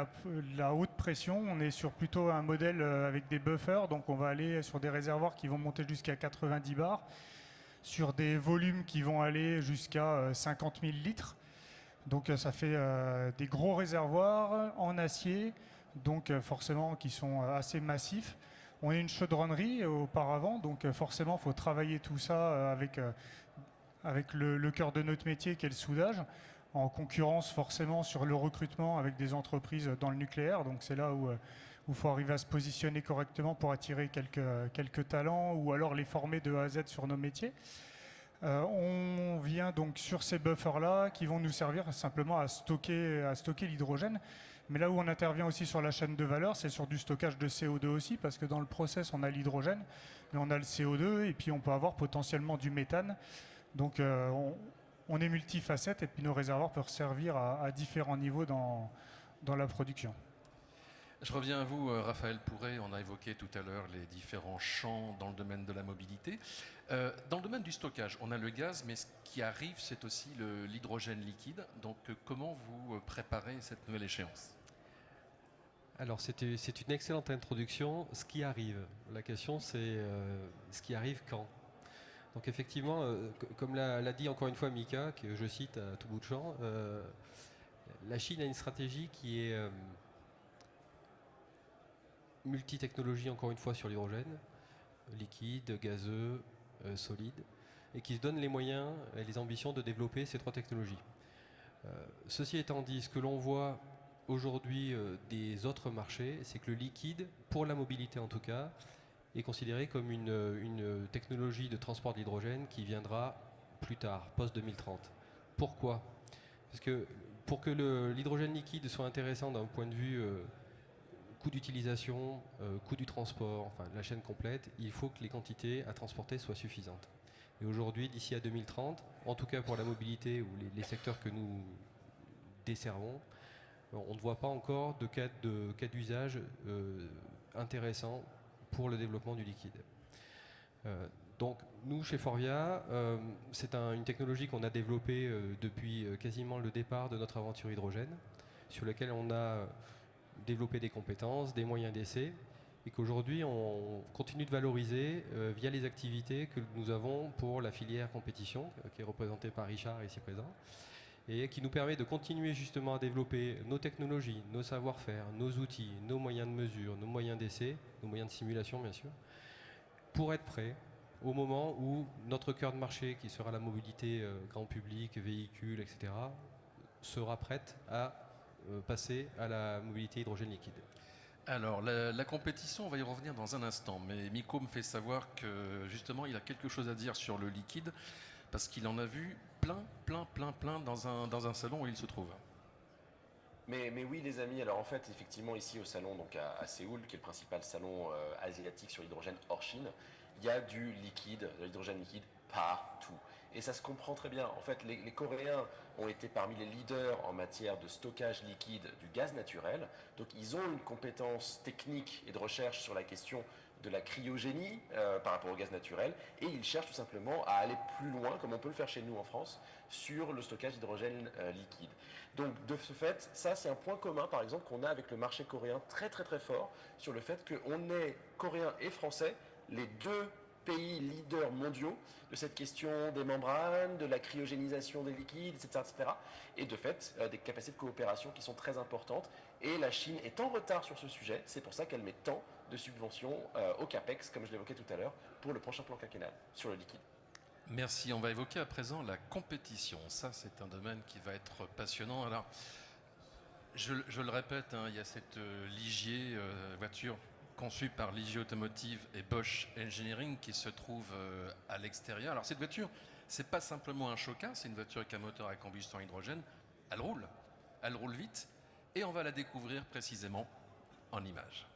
[SPEAKER 6] la haute pression. On est sur plutôt un modèle avec des buffers. Donc, on va aller sur des réservoirs qui vont monter jusqu'à 90 bars, sur des volumes qui vont aller jusqu'à 50 000 litres. Donc, ça fait des gros réservoirs en acier, donc forcément qui sont assez massifs. On est une chaudronnerie auparavant, donc forcément, il faut travailler tout ça avec le cœur de notre métier, qui est le soudage, en concurrence forcément sur le recrutement avec des entreprises dans le nucléaire. Donc c'est là où il faut arriver à se positionner correctement pour attirer quelques talents ou alors les former de A à Z sur nos métiers. On vient donc sur ces buffers-là qui vont nous servir simplement à stocker l'hydrogène. Mais là où on intervient aussi sur la chaîne de valeur, c'est sur du stockage de CO2 aussi, parce que dans le process, on a l'hydrogène, mais on a le CO2, et puis on peut avoir potentiellement du méthane. Donc on est multifacette, et puis nos réservoirs peuvent servir à différents niveaux dans la production.
[SPEAKER 1] Je reviens à vous, Raphaël Pourret. On a évoqué tout à l'heure les différents champs dans le domaine de la mobilité. Dans le domaine du stockage, on a le gaz, mais ce qui arrive, c'est aussi l'hydrogène liquide. Donc comment vous préparez cette nouvelle échéance ?
[SPEAKER 3] Alors c'est une excellente introduction. Ce qui arrive, la question c'est ce qui arrive quand. Donc effectivement, comme l'a dit encore une fois Mika, que je cite à tout bout de champ, la Chine a une stratégie qui est multi-technologie encore une fois sur l'hydrogène, liquide, gazeux, solide, et qui se donne les moyens et les ambitions de développer ces trois technologies. Ceci étant dit, ce que l'on voit aujourd'hui des autres marchés, c'est que le liquide, pour la mobilité en tout cas, est considéré comme une technologie de transport de l'hydrogène qui viendra plus tard, post-2030. Pourquoi ? Parce que pour que l'hydrogène liquide soit intéressant d'un point de vue coût d'utilisation, coût du transport, enfin la chaîne complète, il faut que les quantités à transporter soient suffisantes. Et aujourd'hui, d'ici à 2030, en tout cas pour la mobilité ou les secteurs que nous desservons, on ne voit pas encore de cas d'usage intéressant pour le développement du liquide. Donc nous, chez Forvia, c'est une technologie qu'on a développée depuis quasiment le départ de notre aventure hydrogène, sur laquelle on a développé des compétences, des moyens d'essai, et qu'aujourd'hui on continue de valoriser via les activités que nous avons pour la filière compétition, qui est représentée par Richard ici présent, et qui nous permet de continuer justement à développer nos technologies, nos savoir-faire, nos outils, nos moyens de mesure, nos moyens d'essai, nos moyens de simulation bien sûr, pour être prêt au moment où notre cœur de marché, qui sera la mobilité grand public, véhicules, etc., sera prête à passer à la mobilité hydrogène liquide.
[SPEAKER 1] Alors, la compétition, on va y revenir dans un instant, mais Miko me fait savoir que justement, il a quelque chose à dire sur le liquide, parce qu'il en a vu plein plein dans un salon où il se trouve.
[SPEAKER 2] Mais oui, les amis, alors en fait, effectivement, ici au salon, donc à Séoul, qui est le principal salon asiatique sur l'hydrogène hors Chine, il y a du liquide, de l'hydrogène liquide partout. Et ça se comprend très bien. En fait, les Coréens ont été parmi les leaders en matière de stockage liquide du gaz naturel. Donc, ils ont une compétence technique et de recherche sur la question de la cryogénie par rapport au gaz naturel. Et ils cherchent tout simplement à aller plus loin, comme on peut le faire chez nous en France, sur le stockage d'hydrogène liquide. Donc, de ce fait, ça, c'est un point commun, par exemple, qu'on a avec le marché coréen très fort, sur le fait qu'on est coréens et français, les deux pays leaders mondiaux de cette question des membranes, de la cryogénisation des liquides, etc. Et de fait, des capacités de coopération qui sont très importantes. Et la Chine est en retard sur ce sujet. C'est pour ça qu'elle met tant de subventions au CAPEX, comme je l'évoquais tout à l'heure, pour le prochain plan quinquennal sur le liquide.
[SPEAKER 1] Merci. On va évoquer à présent la compétition. Ça, c'est un domaine qui va être passionnant. Alors, je le répète, il y a cette Ligier voiture conçue par Ligier Automotive et Bosch Engineering qui se trouve à l'extérieur. Alors, cette voiture, c'est pas simplement un choca, c'est une voiture avec un moteur à combustion à hydrogène. Elle roule vite, et on va la découvrir précisément en images.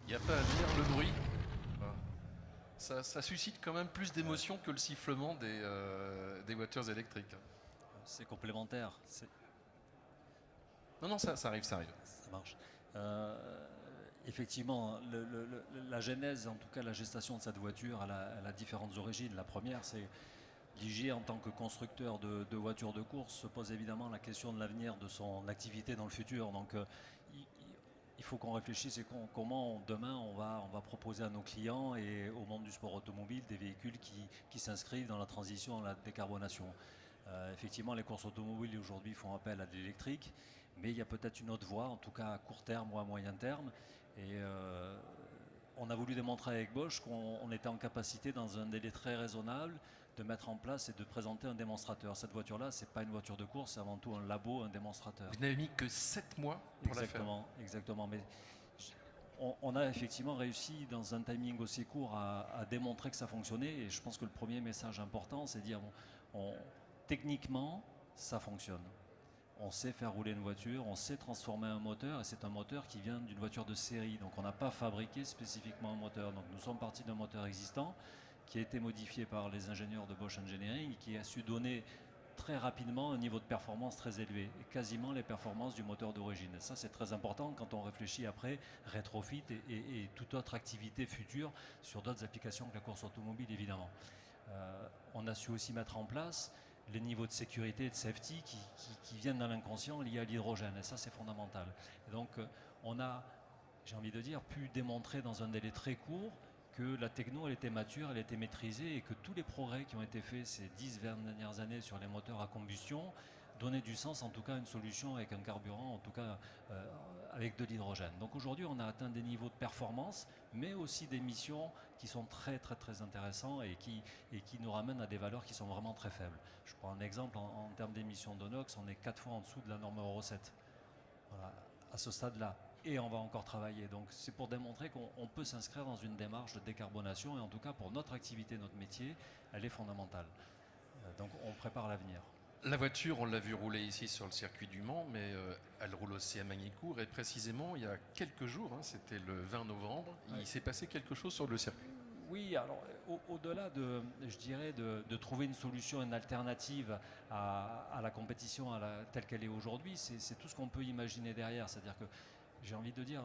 [SPEAKER 1] Il n'y a pas à dire, le bruit, ça suscite quand même plus d'émotion que le sifflement des voitures électriques.
[SPEAKER 7] C'est complémentaire.
[SPEAKER 1] Non, ça arrive.
[SPEAKER 7] Ça marche. Effectivement, la genèse, en tout cas la gestation de cette voiture, elle a différentes origines. La première, c'est Ligier, en tant que constructeur de voitures de course, se pose évidemment la question de l'avenir de son activité dans le futur. Donc, il faut qu'on réfléchisse comment demain on va proposer à nos clients et au monde du sport automobile des véhicules qui s'inscrivent dans la transition à la décarbonation. Effectivement, les courses automobiles aujourd'hui font appel à de l'électrique, mais il y a peut-être une autre voie, en tout cas à court terme ou à moyen terme. Et on a voulu démontrer avec Bosch qu'on était en capacité, dans un délai très raisonnable, de mettre en place et de présenter un démonstrateur. Cette voiture-là, c'est pas une voiture de course, c'est avant tout un labo, un démonstrateur.
[SPEAKER 1] Vous n'avez mis que 7 mois pour la faire.
[SPEAKER 7] Exactement. Mais on a effectivement réussi, dans un timing aussi court, à démontrer que ça fonctionnait. Et je pense que le premier message important, c'est de dire techniquement, ça fonctionne. On sait faire rouler une voiture, on sait transformer un moteur, et c'est un moteur qui vient d'une voiture de série. Donc on n'a pas fabriqué spécifiquement un moteur. Donc nous sommes partis d'un moteur existant qui a été modifié par les ingénieurs de Bosch Engineering et qui a su donner très rapidement un niveau de performance très élevé, et quasiment les performances du moteur d'origine. Ça, c'est très important quand on réfléchit après rétrofit et toute autre activité future sur d'autres applications que la course automobile, évidemment. On a su aussi mettre en place les niveaux de sécurité et de safety qui viennent dans l'inconscient liés à l'hydrogène, et ça, c'est fondamental. Et donc, on a, j'ai envie de dire, pu démontrer dans un délai très court que la techno, elle était mature, elle était maîtrisée, et que tous les progrès qui ont été faits ces 10-20 dernières années sur les moteurs à combustion donnaient du sens, en tout cas, à une solution avec un carburant, en tout cas avec de l'hydrogène. Donc aujourd'hui, on a atteint des niveaux de performance, mais aussi d'émissions qui sont très très très intéressants et qui nous ramènent à des valeurs qui sont vraiment très faibles. Je prends un exemple, en termes d'émissions de NOx, on est 4 fois en dessous de la norme Euro 7. Voilà, à ce stade-là. Et on va encore travailler. Donc c'est pour démontrer qu'on peut s'inscrire dans une démarche de décarbonation, et en tout cas pour notre activité, notre métier, elle est fondamentale. Donc on prépare l'avenir.
[SPEAKER 1] La voiture, on l'a vu rouler ici sur le circuit du Mans, mais elle roule aussi à Magny-Cours. Et précisément, il y a quelques jours, c'était le 20 novembre, il s'est passé quelque chose sur le circuit.
[SPEAKER 7] Oui, alors au-delà je dirais, de trouver une solution, une alternative à la compétition telle qu'elle est aujourd'hui, c'est tout ce qu'on peut imaginer derrière. C'est-à-dire que, j'ai envie de dire,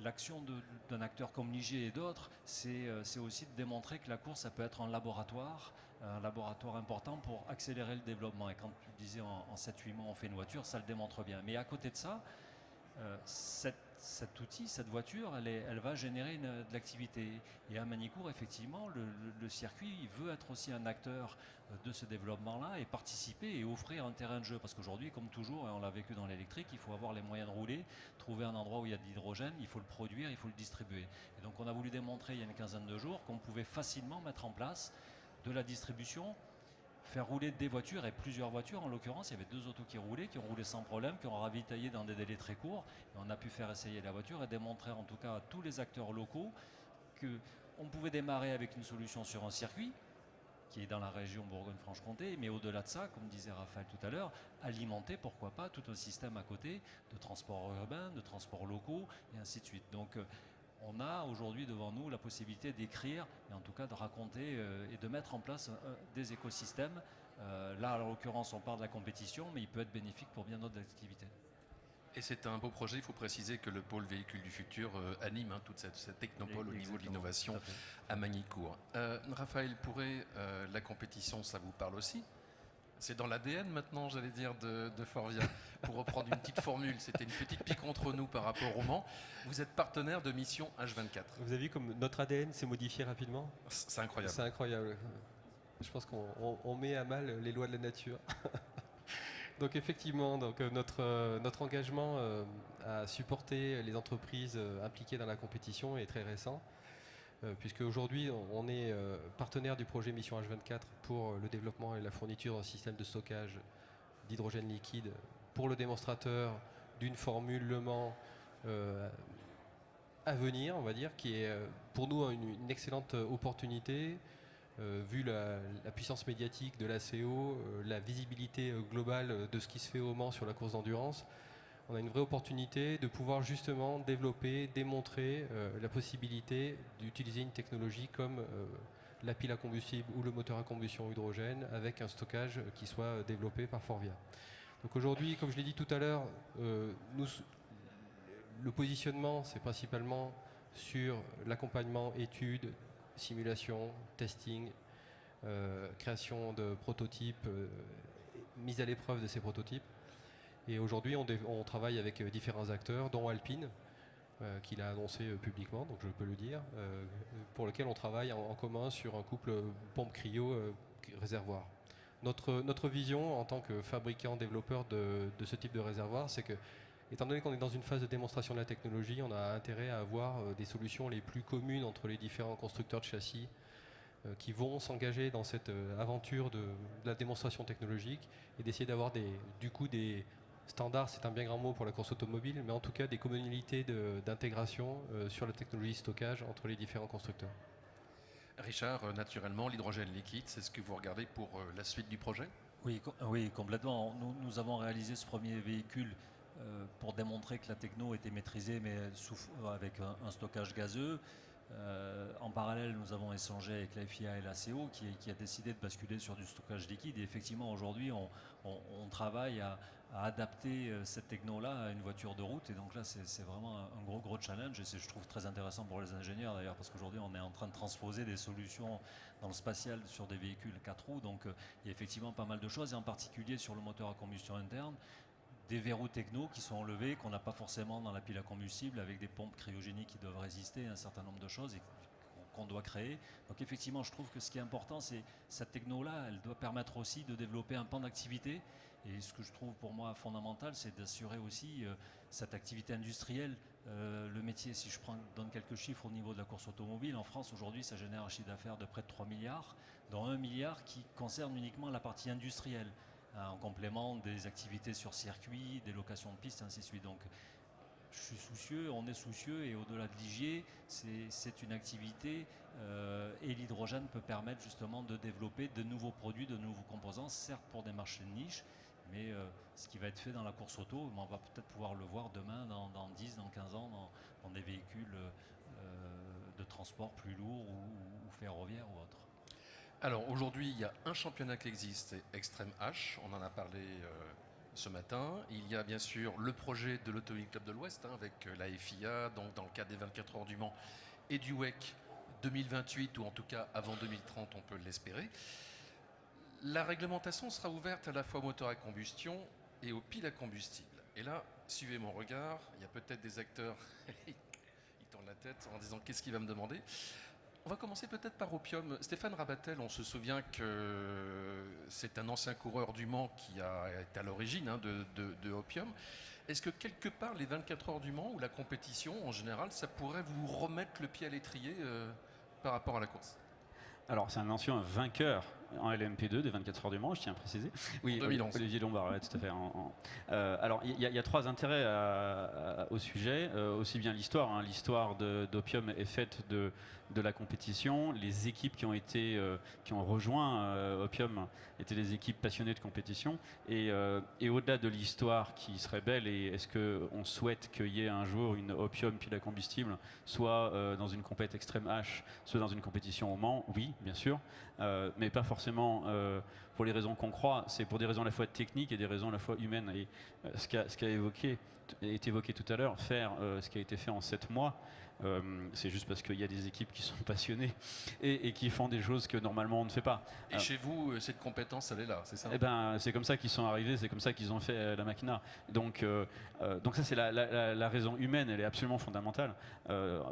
[SPEAKER 7] l'action d'un acteur comme Ligier et d'autres, c'est aussi de démontrer que la course, ça peut être un laboratoire important pour accélérer le développement. Et quand tu disais en 7-8 mois on fait une voiture, ça le démontre bien. Mais à côté de ça, cet outil, cette voiture, elle va générer de l'activité. Et à Magny-Cours, effectivement, le circuit, il veut être aussi un acteur de ce développement-là et participer et offrir un terrain de jeu. Parce qu'aujourd'hui, comme toujours, et on l'a vécu dans l'électrique, il faut avoir les moyens de rouler, trouver un endroit où il y a de l'hydrogène, il faut le produire, il faut le distribuer. Et donc on a voulu démontrer il y a une quinzaine de jours qu'on pouvait facilement mettre en place de la distribution, faire rouler des voitures, et plusieurs voitures. En l'occurrence, il y avait 2 autos qui ont roulé sans problème, qui ont ravitaillé dans des délais très courts, et on a pu faire essayer la voiture et démontrer en tout cas à tous les acteurs locaux qu'on pouvait démarrer avec une solution sur un circuit qui est dans la région Bourgogne-Franche-Comté, mais au-delà de ça, comme disait Raphaël tout à l'heure, alimenter, pourquoi pas, tout un système à côté de transport urbain, de transports locaux, et ainsi de suite. Donc on a aujourd'hui devant nous la possibilité d'écrire, et en tout cas de raconter et de mettre en place des écosystèmes. Là, en l'occurrence, on parle de la compétition, mais il peut être bénéfique pour bien d'autres activités.
[SPEAKER 1] Et c'est un beau projet. Il faut préciser que le pôle véhicule du futur anime toute cette technopole au niveau de l'innovation à Magny-Cours. Raphaël Pourret, la compétition, ça vous parle aussi? C'est dans l'ADN maintenant, j'allais dire, de Forvia. Pour reprendre une petite formule, c'était une petite pique entre nous par rapport au Mans. Vous êtes partenaire de Mission H24.
[SPEAKER 3] Vous avez vu comme notre ADN s'est modifié rapidement?
[SPEAKER 1] C'est incroyable.
[SPEAKER 3] C'est incroyable. Je pense qu'on met à mal les lois de la nature. Donc effectivement, notre engagement à supporter les entreprises impliquées dans la compétition est très récent. Puisque aujourd'hui on est partenaire du projet Mission H24 pour le développement et la fourniture d'un système de stockage d'hydrogène liquide pour le démonstrateur d'une formule Le Mans à venir, on va dire, qui est pour nous une excellente opportunité vu la puissance médiatique de l'ACO, la visibilité globale de ce qui se fait au Mans sur la course d'endurance. On a une vraie opportunité de pouvoir justement développer, démontrer la possibilité d'utiliser une technologie comme la pile à combustible ou le moteur à combustion hydrogène avec un stockage qui soit développé par Forvia. Donc aujourd'hui, comme je l'ai dit tout à l'heure, le positionnement, c'est principalement sur l'accompagnement, études, simulation, testing, création de prototypes, mise à l'épreuve de ces prototypes. Et aujourd'hui, on travaille avec différents acteurs, dont Alpine, qu'il a annoncé publiquement, donc je peux le dire, pour lequel on travaille en commun sur un couple pompe cryo-réservoir. Notre vision en tant que fabricant, développeur de ce type de réservoir, c'est que, étant donné qu'on est dans une phase de démonstration de la technologie, on a intérêt à avoir des solutions les plus communes entre les différents constructeurs de châssis qui vont s'engager dans cette aventure de la démonstration technologique et d'essayer d'avoir des standards, c'est un bien grand mot pour la course automobile, mais en tout cas des communautés d'intégration sur la technologie stockage entre les différents constructeurs.
[SPEAKER 1] Richard, naturellement, l'hydrogène liquide, c'est ce que vous regardez pour la suite du projet?
[SPEAKER 7] Oui, complètement. Nous avons réalisé ce premier véhicule pour démontrer que la techno était maîtrisée, mais avec un stockage gazeux. En parallèle, nous avons échangé avec la FIA et la CO qui a décidé de basculer sur du stockage liquide. Et effectivement, aujourd'hui, on travaille à adapter cette techno-là à une voiture de route. Et donc là, c'est vraiment un gros challenge. Et je trouve très intéressant pour les ingénieurs d'ailleurs, parce qu'aujourd'hui, on est en train de transposer des solutions dans le spatial sur des véhicules 4 roues. Donc il y a effectivement pas mal de choses, et en particulier sur le moteur à combustion interne. Des verrous techno qui sont enlevés, qu'on n'a pas forcément dans la pile à combustible, avec des pompes cryogéniques qui doivent résister à un certain nombre de choses et qu'on qu'on doit créer. Donc effectivement, je trouve que ce qui est important, c'est cette techno-là, elle doit permettre aussi de développer un pan d'activité. Et ce que je trouve pour moi fondamental, c'est d'assurer aussi cette activité industrielle. Le métier, si je donne quelques chiffres au niveau de la course automobile, en France aujourd'hui, ça génère un chiffre d'affaires de près de 3 milliards, dont 1 milliard qui concerne uniquement la partie industrielle, en complément des activités sur circuit, des locations de pistes, ainsi de suite. Donc, je suis soucieux, on est soucieux, et au-delà de l'IG, c'est une activité, et l'hydrogène peut permettre justement de développer de nouveaux produits, de nouveaux composants, certes pour des marchés de niche, mais ce qui va être fait dans la course auto, on va peut-être pouvoir le voir demain, dans 10, dans 15 ans, dans des véhicules de transport plus lourds ou ferroviaires ou autres.
[SPEAKER 1] Alors aujourd'hui, il y a un championnat qui existe, c'est Extreme H, on en a parlé ce matin. Il y a bien sûr le projet de l'Automobile Club de l'Ouest, avec la FIA, donc dans le cadre des 24 heures du Mans et du WEC 2028, ou en tout cas avant 2030, on peut l'espérer. La réglementation sera ouverte à la fois au moteur à combustion et aux piles à combustible. Et là, suivez mon regard, il y a peut-être des acteurs, ils tournent la tête en disant qu'est-ce qu'il va me demander. On va commencer peut-être par Opium. Stéphane Rabatel, on se souvient que c'est un ancien coureur du Mans qui est à l'origine de Opium. Est-ce que quelque part, les 24 heures du Mans ou la compétition en général, ça pourrait vous remettre le pied à l'étrier par rapport à la course?
[SPEAKER 5] Alors, c'est un ancien vainqueur en LMP2 des 24 heures du Mans, je tiens à préciser. Oui,
[SPEAKER 1] en 2011.
[SPEAKER 5] Olivier Lombard, ouais, tout à fait. Alors, il y a trois intérêts au sujet. Aussi bien l'histoire. L'histoire d'Opium est faite de la compétition. Les équipes qui ont rejoint Opium étaient des équipes passionnées de compétition. Et au-delà de l'histoire qui serait belle, et est-ce qu'on souhaite qu'il y ait un jour une Opium pile à combustible, soit dans une compète Extreme H, soit dans une compétition au Mans? Oui, bien sûr. Mais pas forcément pour les raisons qu'on croit, c'est pour des raisons à la fois techniques et des raisons à la fois humaines. Et ce qui a été évoqué tout à l'heure, faire ce qui a été fait en 7 mois, c'est juste parce qu'il y a des équipes qui sont passionnées et qui font des choses que normalement on ne fait pas.
[SPEAKER 1] Et chez vous, cette compétence, elle est là, c'est ça?
[SPEAKER 5] Eh ben, c'est comme ça qu'ils sont arrivés, c'est comme ça qu'ils ont fait la Machina. Donc ça, c'est la raison humaine, elle est absolument fondamentale.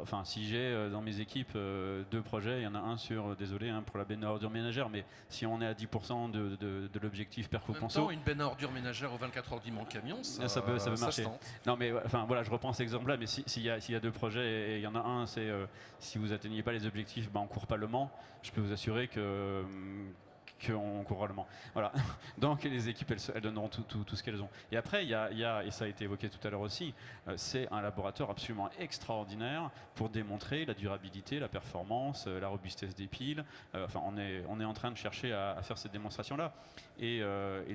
[SPEAKER 5] Enfin, si j'ai dans mes équipes 2 projets, il y en a un sur, désolé pour la benne à ordures ménagères, mais si on est à 10% de l'objectif Perco
[SPEAKER 1] En même
[SPEAKER 5] Conso,
[SPEAKER 1] temps, une benne à ordures ménagères aux 24 heures du Mans camion,
[SPEAKER 5] ça peut marcher. Non, mais enfin voilà, je reprends cet exemple-là, mais s'il y a 2 projets, et il y en a un, c'est si vous atteignez pas les objectifs, on court pas le Mans. Je peux vous assurer qu'on courra le Mans. Voilà. Donc les équipes, elles donneront tout ce qu'elles ont. Et après, il y a, et ça a été évoqué tout à l'heure aussi, c'est un laboratoire absolument extraordinaire pour démontrer la durabilité, la performance, la robustesse des piles. Enfin, on est en train de chercher à faire cette démonstration-là. Et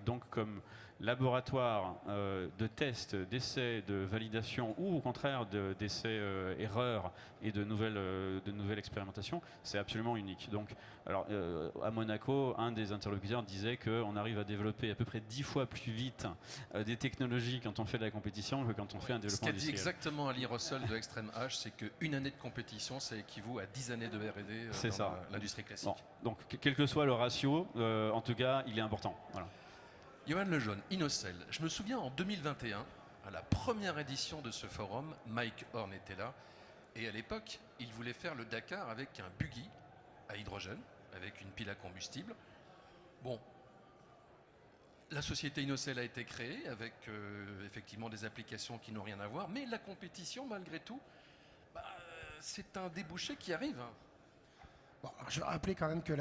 [SPEAKER 5] donc, comme laboratoire de tests, d'essais, de validation, ou au contraire d'essais, erreurs et de nouvelles expérimentations, c'est absolument unique. Donc, alors, à Monaco, un des interlocuteurs disait qu'on arrive à développer à peu près 10 fois plus vite des technologies quand on fait de la compétition que quand on fait un développement industriel.
[SPEAKER 1] Ce qu'a dit exactement Ali Russell de Extreme H, c'est qu'une année de compétition, ça équivaut à 10 années de R&D dans l'industrie classique.
[SPEAKER 5] Bon, donc, quel que soit le ratio, en tout cas, il est important. Voilà.
[SPEAKER 1] Johan Lejeune, Inocel. Je me souviens en 2021, à la première édition de ce forum, Mike Horn était là. Et à l'époque, il voulait faire le Dakar avec un buggy à hydrogène, avec une pile à combustible. Bon, la société Inocel a été créée avec effectivement des applications qui n'ont rien à voir. Mais la compétition, malgré tout, c'est un débouché qui arrive.
[SPEAKER 4] Bon, alors je vais rappeler quand même que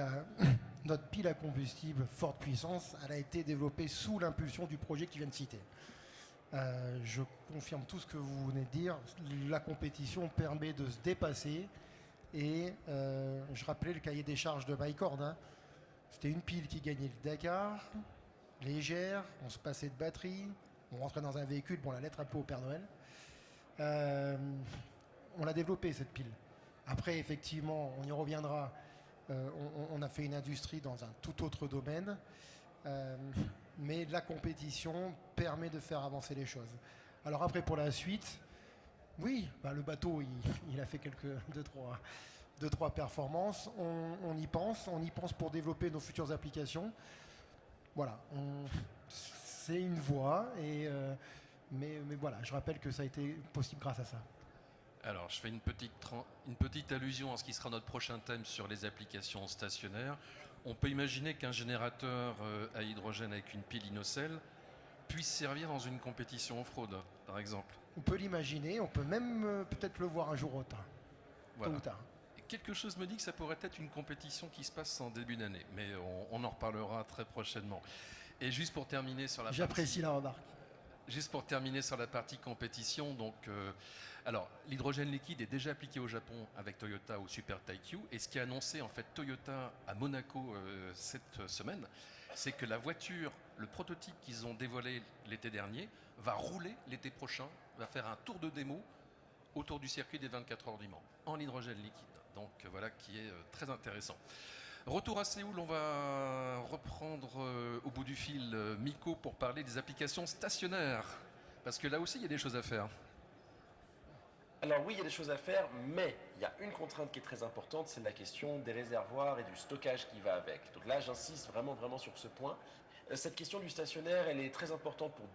[SPEAKER 4] notre pile à combustible forte puissance, elle a été développée sous l'impulsion du projet que tu viens de citer. Je confirme tout ce que vous venez de dire. La compétition permet de se dépasser. Et je rappelais le cahier des charges de Mike Horn. C'était une pile qui gagnait le Dakar, légère, on se passait de batterie, on rentrait dans un véhicule, on la lettre un peu au Père Noël. On l'a développée cette pile. Après, effectivement, on y reviendra. On a fait une industrie dans un tout autre domaine. Mais la compétition permet de faire avancer les choses. Alors après, pour la suite, oui, le bateau, il a fait deux, trois performances. On y pense pour développer nos futures applications. Voilà, c'est une voie. Mais voilà, je rappelle que ça a été possible grâce à ça.
[SPEAKER 1] Alors, je fais une petite allusion à ce qui sera notre prochain thème sur les applications stationnaires. On peut imaginer qu'un générateur à hydrogène avec une pile Inocell puisse servir dans une compétition off-road, par exemple.
[SPEAKER 4] On peut l'imaginer, on peut même peut-être le voir un jour ou tard.
[SPEAKER 1] Voilà.
[SPEAKER 4] Tôt ou tard.
[SPEAKER 1] Quelque chose me dit que ça pourrait être une compétition qui se passe en début d'année, mais on en reparlera très prochainement. Et juste pour terminer sur la
[SPEAKER 4] J'apprécie la remarque.
[SPEAKER 1] Juste pour terminer sur la partie compétition, donc, alors l'hydrogène liquide est déjà appliqué au Japon avec Toyota au Super Taikyu, et ce qui a annoncé en fait Toyota à Monaco cette semaine, c'est que la voiture, le prototype qu'ils ont dévoilé l'été dernier, va rouler l'été prochain, va faire un tour de démo autour du circuit des 24 heures du Mans en hydrogène liquide. Donc voilà qui est très intéressant. Retour à Séoul, on va reprendre au bout du fil Miko pour parler des applications stationnaires. Parce que là aussi, il y a des choses à faire.
[SPEAKER 2] Alors oui, il y a des choses à faire, mais il y a une contrainte qui est très importante, c'est la question des réservoirs et du stockage qui va avec. Donc là, j'insiste vraiment sur ce point. Cette question du stationnaire, elle est très importante pour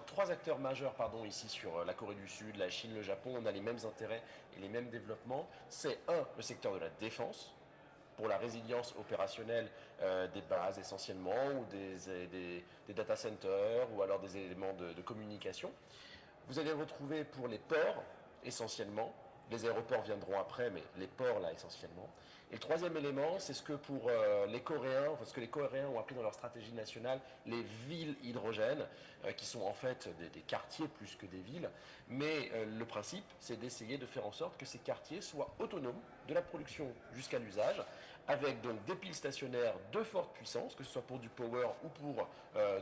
[SPEAKER 2] trois acteurs majeurs ici sur la Corée du Sud, la Chine, le Japon. On a les mêmes intérêts et les mêmes développements. C'est le secteur de la défense, pour la résilience opérationnelle des bases essentiellement, ou des data centers, ou alors des éléments de communication. Vous allez le retrouver pour les ports, essentiellement. Les aéroports viendront après, mais les ports, là, essentiellement. Et le troisième élément, c'est ce que pour les Coréens, ce que les Coréens ont appelé dans leur stratégie nationale les villes hydrogènes, qui sont en fait des quartiers plus que des villes. Mais le principe, c'est d'essayer de faire en sorte que ces quartiers soient autonomes de la production jusqu'à l'usage, avec donc des piles stationnaires de forte puissance, que ce soit pour du power ou pour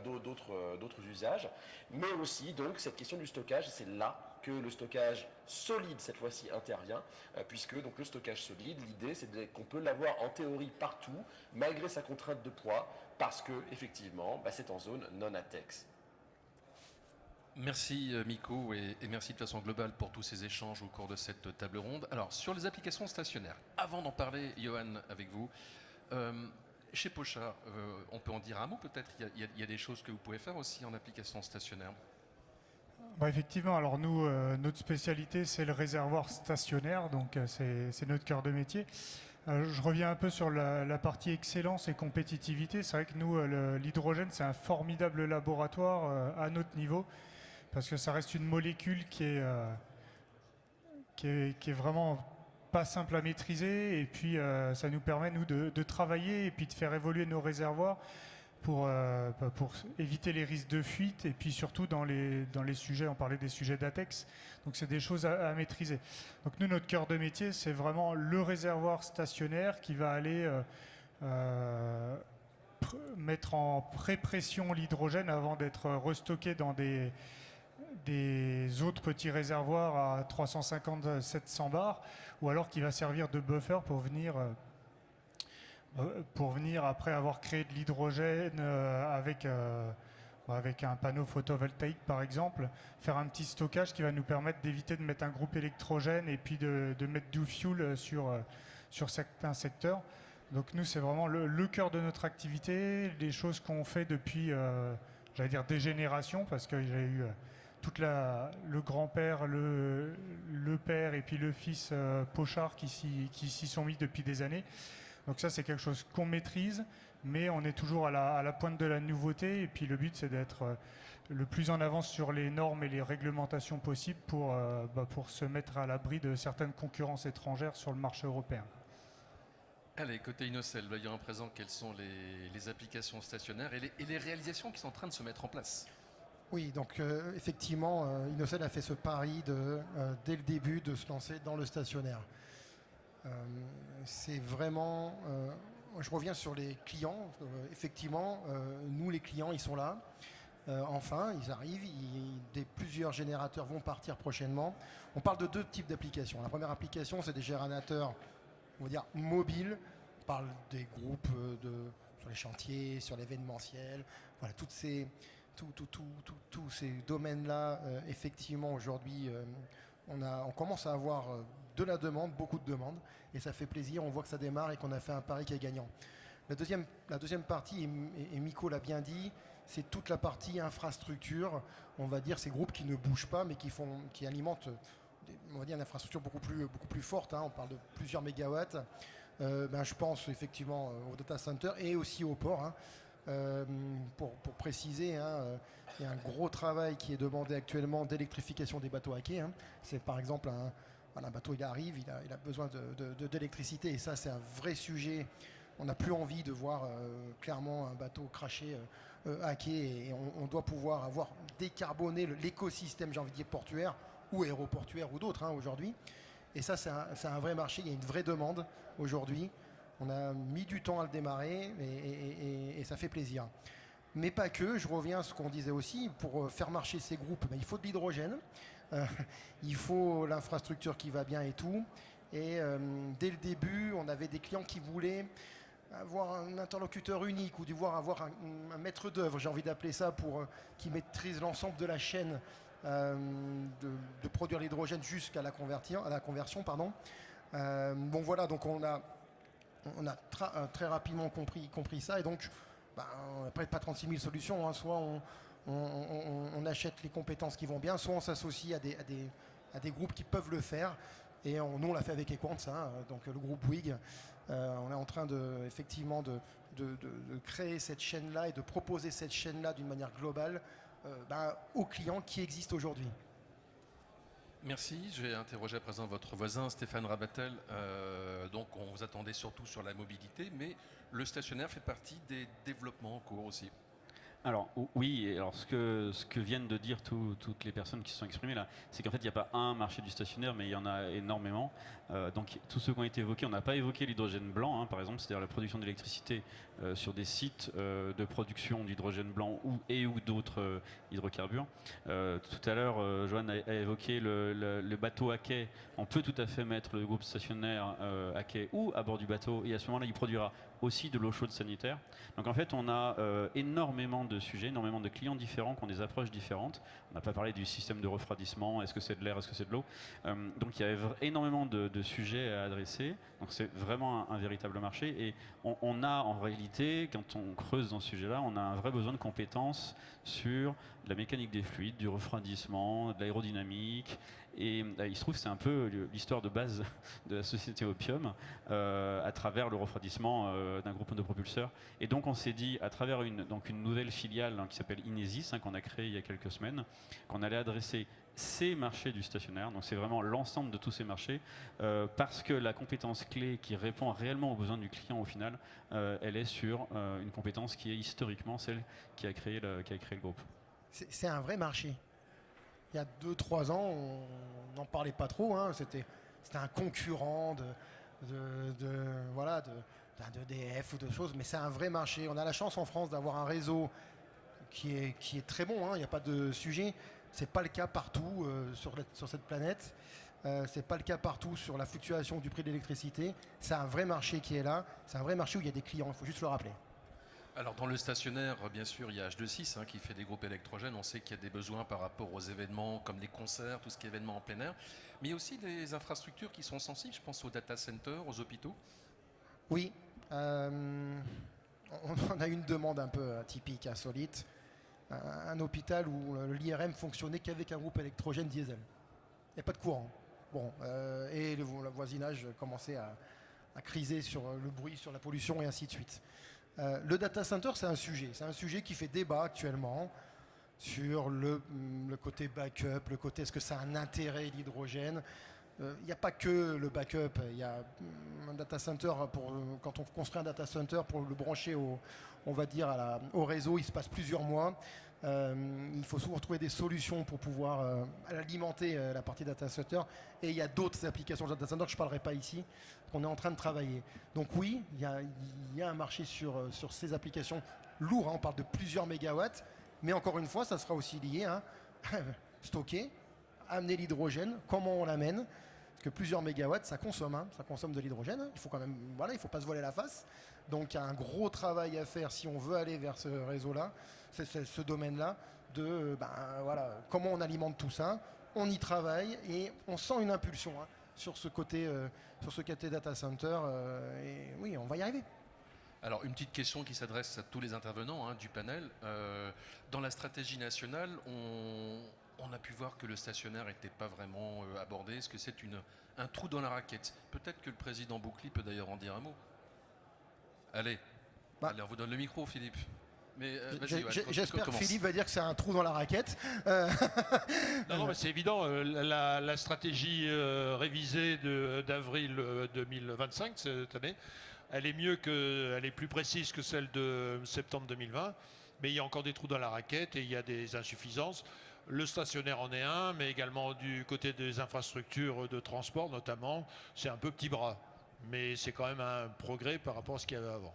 [SPEAKER 2] d'autres usages, mais aussi donc cette question du stockage, c'est là que le stockage solide cette fois-ci intervient, puisque donc le stockage solide, l'idée c'est qu'on peut l'avoir en théorie partout, malgré sa contrainte de poids, parce que effectivement c'est en zone non ATEX.
[SPEAKER 1] Merci Miko et merci de façon globale pour tous ces échanges au cours de cette table ronde. Alors sur les applications stationnaires, avant d'en parler Johan avec vous, chez Pochard, on peut en dire un mot peut-être, il y a des choses que vous pouvez faire aussi en application stationnaire.
[SPEAKER 6] Effectivement, alors nous, notre spécialité c'est le réservoir stationnaire, donc c'est notre cœur de métier. Je reviens un peu sur la partie excellence et compétitivité. C'est vrai que nous, l'hydrogène c'est un formidable laboratoire à notre niveau, parce que ça reste une molécule qui est vraiment pas simple à maîtriser, et puis ça nous permet nous de travailler et puis de faire évoluer nos réservoirs pour éviter les risques de fuite, et puis surtout dans les sujets, on parlait des sujets d'ATEX, donc c'est des choses à maîtriser. Donc nous, notre cœur de métier, c'est vraiment le réservoir stationnaire qui va aller mettre en pré-pression l'hydrogène avant d'être restocké dans des autres petits réservoirs à 350-700 bars, ou alors qui va servir de buffer pour venir après avoir créé de l'hydrogène avec un panneau photovoltaïque par exemple, faire un petit stockage qui va nous permettre d'éviter de mettre un groupe électrogène et puis de mettre du fuel sur certains secteurs. Donc nous, c'est vraiment le cœur de notre activité, les choses qu'on fait depuis, j'allais dire des générations, parce que j'ai eu le grand-père, le père et puis le fils Pochard qui s'y sont mis depuis des années. Donc ça, c'est quelque chose qu'on maîtrise, mais on est toujours à la pointe de la nouveauté, et puis le but, c'est d'être le plus en avance sur les normes et les réglementations possibles pour se mettre à l'abri de certaines concurrences étrangères sur le marché européen.
[SPEAKER 1] Allez, côté Inocell, voyons à présent quelles sont les applications stationnaires et les réalisations qui sont en train de se mettre en place.
[SPEAKER 4] Oui, donc effectivement, Inocell a fait ce pari dès le début de se lancer dans le stationnaire. C'est vraiment... je reviens sur les clients. Effectivement, nous, les clients, ils sont là. Enfin, ils arrivent. Plusieurs générateurs vont partir prochainement. On parle de deux types d'applications. La première application, c'est des générateurs, on va dire, mobiles. On parle des groupes sur les chantiers, sur l'événementiel. Voilà, tous ces domaines-là, effectivement, aujourd'hui, on commence à avoir de la demande, beaucoup de demandes, et ça fait plaisir. On voit que ça démarre et qu'on a fait un pari qui est gagnant. La deuxième partie, et Miko l'a bien dit, c'est toute la partie infrastructure, on va dire ces groupes qui ne bougent pas, mais qui alimentent on va dire, une infrastructure beaucoup plus forte, hein, on parle de plusieurs mégawatts. Je pense effectivement au data center et aussi au port. Hein. Pour préciser, hein, il y a un gros travail qui est demandé actuellement d'électrification des bateaux à quai. Hein. C'est par exemple un bateau, il arrive, il a besoin d'électricité et ça c'est un vrai sujet. On n'a plus envie de voir clairement un bateau cracher à quai et on doit pouvoir avoir décarboné l'écosystème, j'ai envie de dire, portuaire ou aéroportuaire ou d'autres, hein, aujourd'hui. Et ça c'est un vrai marché, il y a une vraie demande aujourd'hui. On a mis du temps à le démarrer et ça fait plaisir. Mais pas que, je reviens à ce qu'on disait aussi, pour faire marcher ces groupes, il faut de l'hydrogène, il faut l'infrastructure qui va bien et tout. Et dès le début, on avait des clients qui voulaient avoir un interlocuteur unique ou avoir un maître d'œuvre, j'ai envie d'appeler ça, qui maîtrise l'ensemble de la chaîne de produire l'hydrogène jusqu'à la conversion. Pardon. Voilà, donc on a très rapidement compris ça et donc après pas 36 000 solutions, hein, soit on achète les compétences qui vont bien, soit on s'associe à des groupes qui peuvent le faire et nous on l'a fait avec Equans, hein, donc le groupe Bouygues. On est en train effectivement de créer cette chaîne-là et de proposer cette chaîne-là d'une manière globale aux clients qui existent aujourd'hui.
[SPEAKER 1] Merci. Je vais interroger à présent votre voisin Stéphane Rabatel. Donc on vous attendait surtout sur la mobilité, mais le stationnaire fait partie des développements en cours aussi.
[SPEAKER 5] Alors oui, alors ce que viennent de dire toutes les personnes qui se sont exprimées là, c'est qu'en fait il n'y a pas un marché du stationnaire, mais il y en a énormément. Donc tous ceux qui ont été évoqués, on n'a pas évoqué l'hydrogène blanc, hein, par exemple, c'est-à-dire la production d'électricité sur des sites de production d'hydrogène blanc ou d'autres hydrocarbures. Tout à l'heure, Joanne a évoqué le bateau à quai. On peut tout à fait mettre le groupe stationnaire à quai ou à bord du bateau, et à ce moment-là, il produira aussi de l'eau chaude sanitaire. Donc en fait, on a énormément de sujets, énormément de clients différents qui ont des approches différentes. On n'a pas parlé du système de refroidissement, est-ce que c'est de l'air, est-ce que c'est de l'eau. Donc il y a énormément de sujets à adresser. Donc c'est vraiment un véritable marché. Et on a en réalité, quand on creuse dans ce sujet-là, on a un vrai besoin de compétences sur la mécanique des fluides, du refroidissement, de l'aérodynamique. Et il se trouve que c'est un peu l'histoire de base de la société Opium à travers le refroidissement d'un groupe de propulseurs. Et donc on s'est dit, à travers une nouvelle filiale qui s'appelle Inesis, qu'on a créée il y a quelques semaines, qu'on allait adresser ces marchés du stationnaire. Donc c'est vraiment l'ensemble de tous ces marchés parce que la compétence clé qui répond réellement aux besoins du client au final, elle est sur une compétence qui est historiquement celle qui a créé le groupe.
[SPEAKER 4] C'est un vrai marché. Il y a 2-3 ans, on n'en parlait pas trop. Hein. C'était un concurrent d'EDF ou de choses, mais c'est un vrai marché. On a la chance en France d'avoir un réseau qui est très bon. Hein. Il n'y a pas de sujet. C'est pas le cas partout sur cette planète. C'est pas le cas partout sur la fluctuation du prix de l'électricité. C'est un vrai marché qui est là. C'est un vrai marché où il y a des clients. Il faut juste le rappeler.
[SPEAKER 1] Alors dans le stationnaire, bien sûr, il y a H2Six qui fait des groupes électrogènes. On sait qu'il y a des besoins par rapport aux événements comme les concerts, tout ce qui est événements en plein air. Mais il y a aussi des infrastructures qui sont sensibles. Je pense aux data centers, aux hôpitaux.
[SPEAKER 4] Oui. On a une demande un peu atypique, insolite. Un hôpital où l'IRM fonctionnait qu'avec un groupe électrogène diesel. Il n'y a pas de courant. Bon, et le voisinage commençait à criser sur le bruit, sur la pollution et ainsi de suite. Le data center, c'est un sujet qui fait débat actuellement sur le côté backup, le côté est-ce que ça a un intérêt l'hydrogène. Il n'y a pas que le backup, il y a un data center, quand on construit un data center pour le brancher au réseau, il se passe plusieurs mois. Il faut souvent trouver des solutions pour pouvoir alimenter la partie data center. Et il y a d'autres applications de data center que je ne parlerai pas ici, qu'on est en train de travailler. Donc oui, il y a un marché sur ces applications lourdes. Hein, on parle de plusieurs mégawatts. Mais encore une fois, ça sera aussi lié à stocker, amener l'hydrogène, comment on l'amène. Parce que plusieurs mégawatts, ça consomme de l'hydrogène. Il faut quand même, il ne faut pas se voiler la face. Donc il y a un gros travail à faire si on veut aller vers ce réseau-là, ce domaine-là, comment on alimente tout ça. On y travaille et on sent une impulsion sur ce côté data center. Et oui, on va y arriver.
[SPEAKER 1] Alors une petite question qui s'adresse à tous les intervenants du panel. Dans la stratégie nationale, on a pu voir que le stationnaire n'était pas vraiment abordé. Est-ce que c'est un trou dans la raquette? Peut-être que le président Boucli peut d'ailleurs en dire un mot. Allez, allez, on vous donne le micro, Philippe. Mais
[SPEAKER 4] j'espère que Philippe va dire que c'est un trou dans la raquette.
[SPEAKER 8] Non, mais c'est évident. La stratégie révisée d'avril 2025 cette année, elle est plus précise que celle de septembre 2020. Mais il y a encore des trous dans la raquette et il y a des insuffisances. Le stationnaire en est un, mais également du côté des infrastructures de transport notamment, c'est un peu petit bras. Mais c'est quand même un progrès par rapport à ce qu'il y avait avant.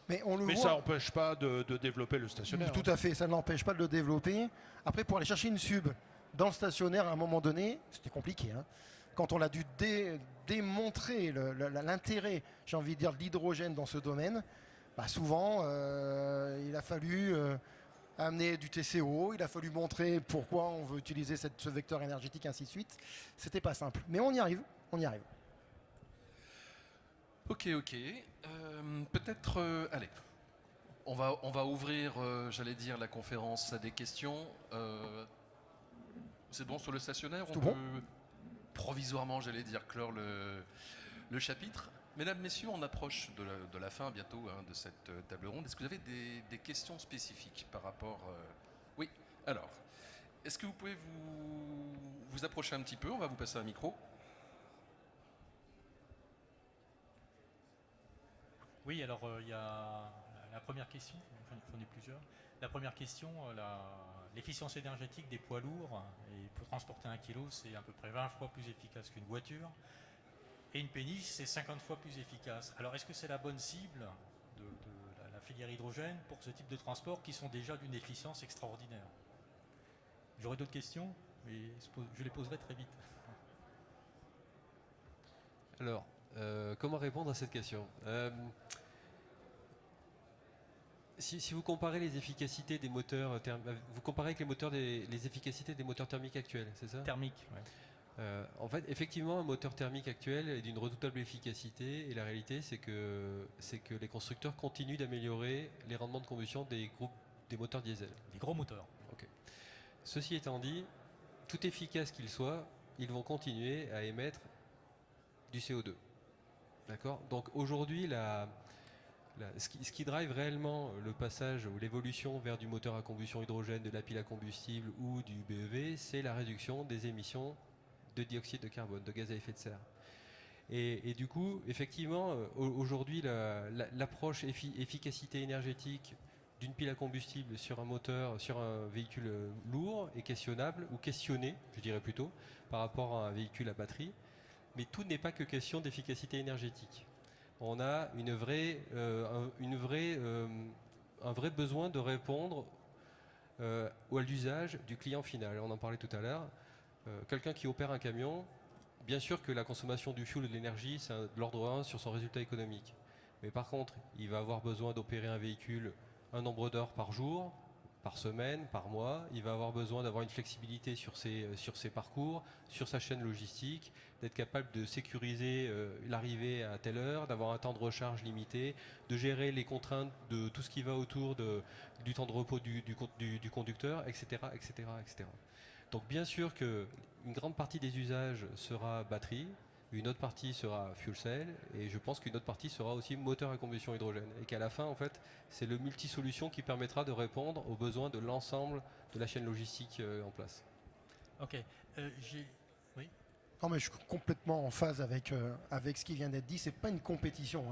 [SPEAKER 4] Mais
[SPEAKER 8] ça n'empêche pas de développer le stationnaire.
[SPEAKER 4] Tout à fait, ça ne l'empêche pas de le développer. Après, pour aller chercher une sub dans le stationnaire, à un moment donné, c'était compliqué. Hein. Quand on a dû démontrer l'intérêt, j'ai envie de dire, de l'hydrogène dans ce domaine, souvent, il a fallu amener du TCO, il a fallu montrer pourquoi on veut utiliser ce vecteur énergétique, ainsi de suite. C'était pas simple. Mais on y arrive, on y arrive.
[SPEAKER 1] Ok. Peut-être, allez, on va ouvrir, j'allais dire, la conférence à des questions. C'est bon sur le stationnaire? On peut provisoirement, j'allais dire, clore le chapitre. Mesdames, messieurs, on approche de la fin bientôt de cette table ronde. Est-ce que vous avez des questions spécifiques par rapport... Oui, alors, est-ce que vous pouvez vous approcher un petit peu? On va vous passer un micro.
[SPEAKER 9] Oui, alors il y a la première question, j'en ai plusieurs. La première question, l'efficience énergétique des poids lourds, et pour transporter 1 kg, c'est à peu près 20 fois plus efficace qu'une voiture. Et une péniche, c'est 50 fois plus efficace. Alors est-ce que c'est la bonne cible de la filière hydrogène pour ce type de transport qui sont déjà d'une efficience extraordinaire? J'aurais d'autres questions, mais je les poserai très vite.
[SPEAKER 3] Alors, comment répondre à cette question? Si vous comparez les efficacités des moteurs, vous comparez avec les efficacités des moteurs thermiques actuels, c'est ça?
[SPEAKER 9] Thermique, oui.
[SPEAKER 3] En fait, effectivement, un moteur thermique actuel est d'une redoutable efficacité et la réalité, c'est que les constructeurs continuent d'améliorer les rendements de combustion des moteurs diesel.
[SPEAKER 9] Des gros moteurs.
[SPEAKER 3] Okay. Ceci étant dit, tout efficace qu'ils soient, ils vont continuer à émettre du CO2. D'accord? Donc aujourd'hui, ce qui drive réellement le passage ou l'évolution vers du moteur à combustion hydrogène, de la pile à combustible ou du BEV, c'est la réduction des émissions de dioxyde de carbone, de gaz à effet de serre. Et du coup, effectivement, aujourd'hui, l'approche efficacité énergétique d'une pile à combustible sur un moteur, sur un véhicule lourd est questionnable, ou questionnée, je dirais plutôt, par rapport à un véhicule à batterie. Mais tout n'est pas que question d'efficacité énergétique. On a un vrai besoin de répondre à l'usage du client final. On en parlait tout à l'heure. Quelqu'un qui opère un camion, bien sûr que la consommation du fuel et de l'énergie, c'est de l'ordre 1 sur son résultat économique. Mais par contre, il va avoir besoin d'opérer un véhicule un nombre d'heures par jour, par semaine, par mois. Il va avoir besoin d'avoir une flexibilité sur ses parcours, sur sa chaîne logistique, d'être capable de sécuriser l'arrivée à telle heure, d'avoir un temps de recharge limité, de gérer les contraintes de tout ce qui va autour du temps de repos du conducteur, etc., etc., etc. Donc bien sûr qu'une grande partie des usages sera batterie, une autre partie sera fuel cell, et je pense qu'une autre partie sera aussi moteur à combustion hydrogène. Et qu'à la fin, en fait, c'est le multi-solution qui permettra de répondre aux besoins de l'ensemble de la chaîne logistique en place.
[SPEAKER 9] Ok. Oui.
[SPEAKER 4] Non, mais je suis complètement en phase avec ce qui vient d'être dit. C'est pas une compétition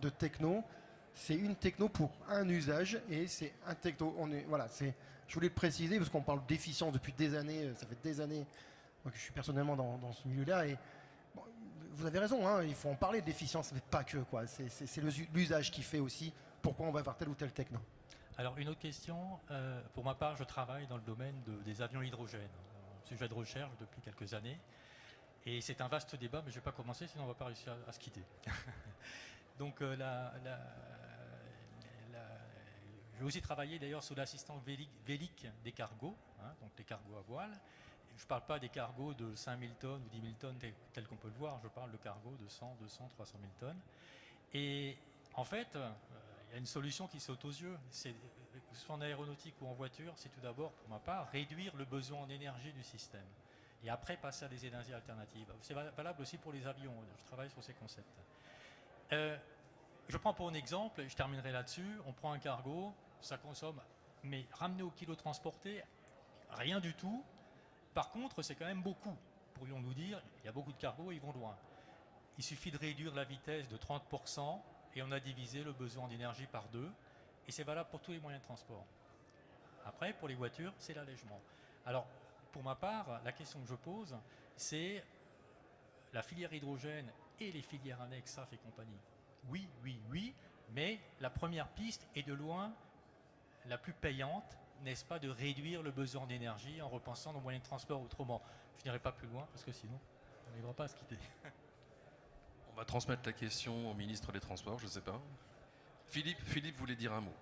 [SPEAKER 4] de techno. C'est une techno pour un usage et c'est un techno. Je voulais le préciser parce qu'on parle d'efficience depuis des années. Ça fait des années que je suis personnellement dans ce milieu-là. Et bon, vous avez raison, il faut en parler d'efficience, mais pas que. C'est l'usage qui fait aussi pourquoi on va avoir telle ou telle techno.
[SPEAKER 9] Alors, une autre question. Pour ma part, je travaille dans le domaine des avions hydrogène. Sujet de recherche depuis quelques années. Et c'est un vaste débat, mais je ne vais pas commencer, sinon on ne va pas réussir à se quitter. Donc, j'ai aussi travaillé d'ailleurs sous l'assistance vélique des cargos, donc les cargos à voile. Je ne parle pas des cargos de 5000 tonnes ou 10 000 tonnes tels qu'on peut le voir, je parle de cargos de 100, 200, 300 000 tonnes. Et en fait, il y a une solution qui saute aux yeux. que ce soit en aéronautique ou en voiture, c'est tout d'abord, pour ma part, réduire le besoin en énergie du système. Et après, passer à des énergies alternatives. C'est valable aussi pour les avions. Je travaille sur ces concepts. Je prends pour un exemple, je terminerai là-dessus. On prend un cargo, ça consomme, mais ramené au kilo transporté, rien du tout. Par contre, c'est quand même beaucoup. Pourrions-nous dire, il y a beaucoup de cargos, ils vont loin. Il suffit de réduire la vitesse de 30% et on a divisé le besoin d'énergie par 2. Et c'est valable pour tous les moyens de transport. Après, pour les voitures, c'est l'allègement. Alors, pour ma part, la question que je pose, c'est la filière hydrogène et les filières annexes, SAF et compagnie. Oui, oui, oui, mais la première piste est de loin la plus payante, n'est-ce pas, de réduire le besoin d'énergie en repensant nos moyens de transport autrement. Je n'irai pas plus loin parce que sinon, on n'arrivera pas à se quitter.
[SPEAKER 1] On va transmettre la question au ministre des Transports, je ne sais pas. Philippe voulait dire un mot.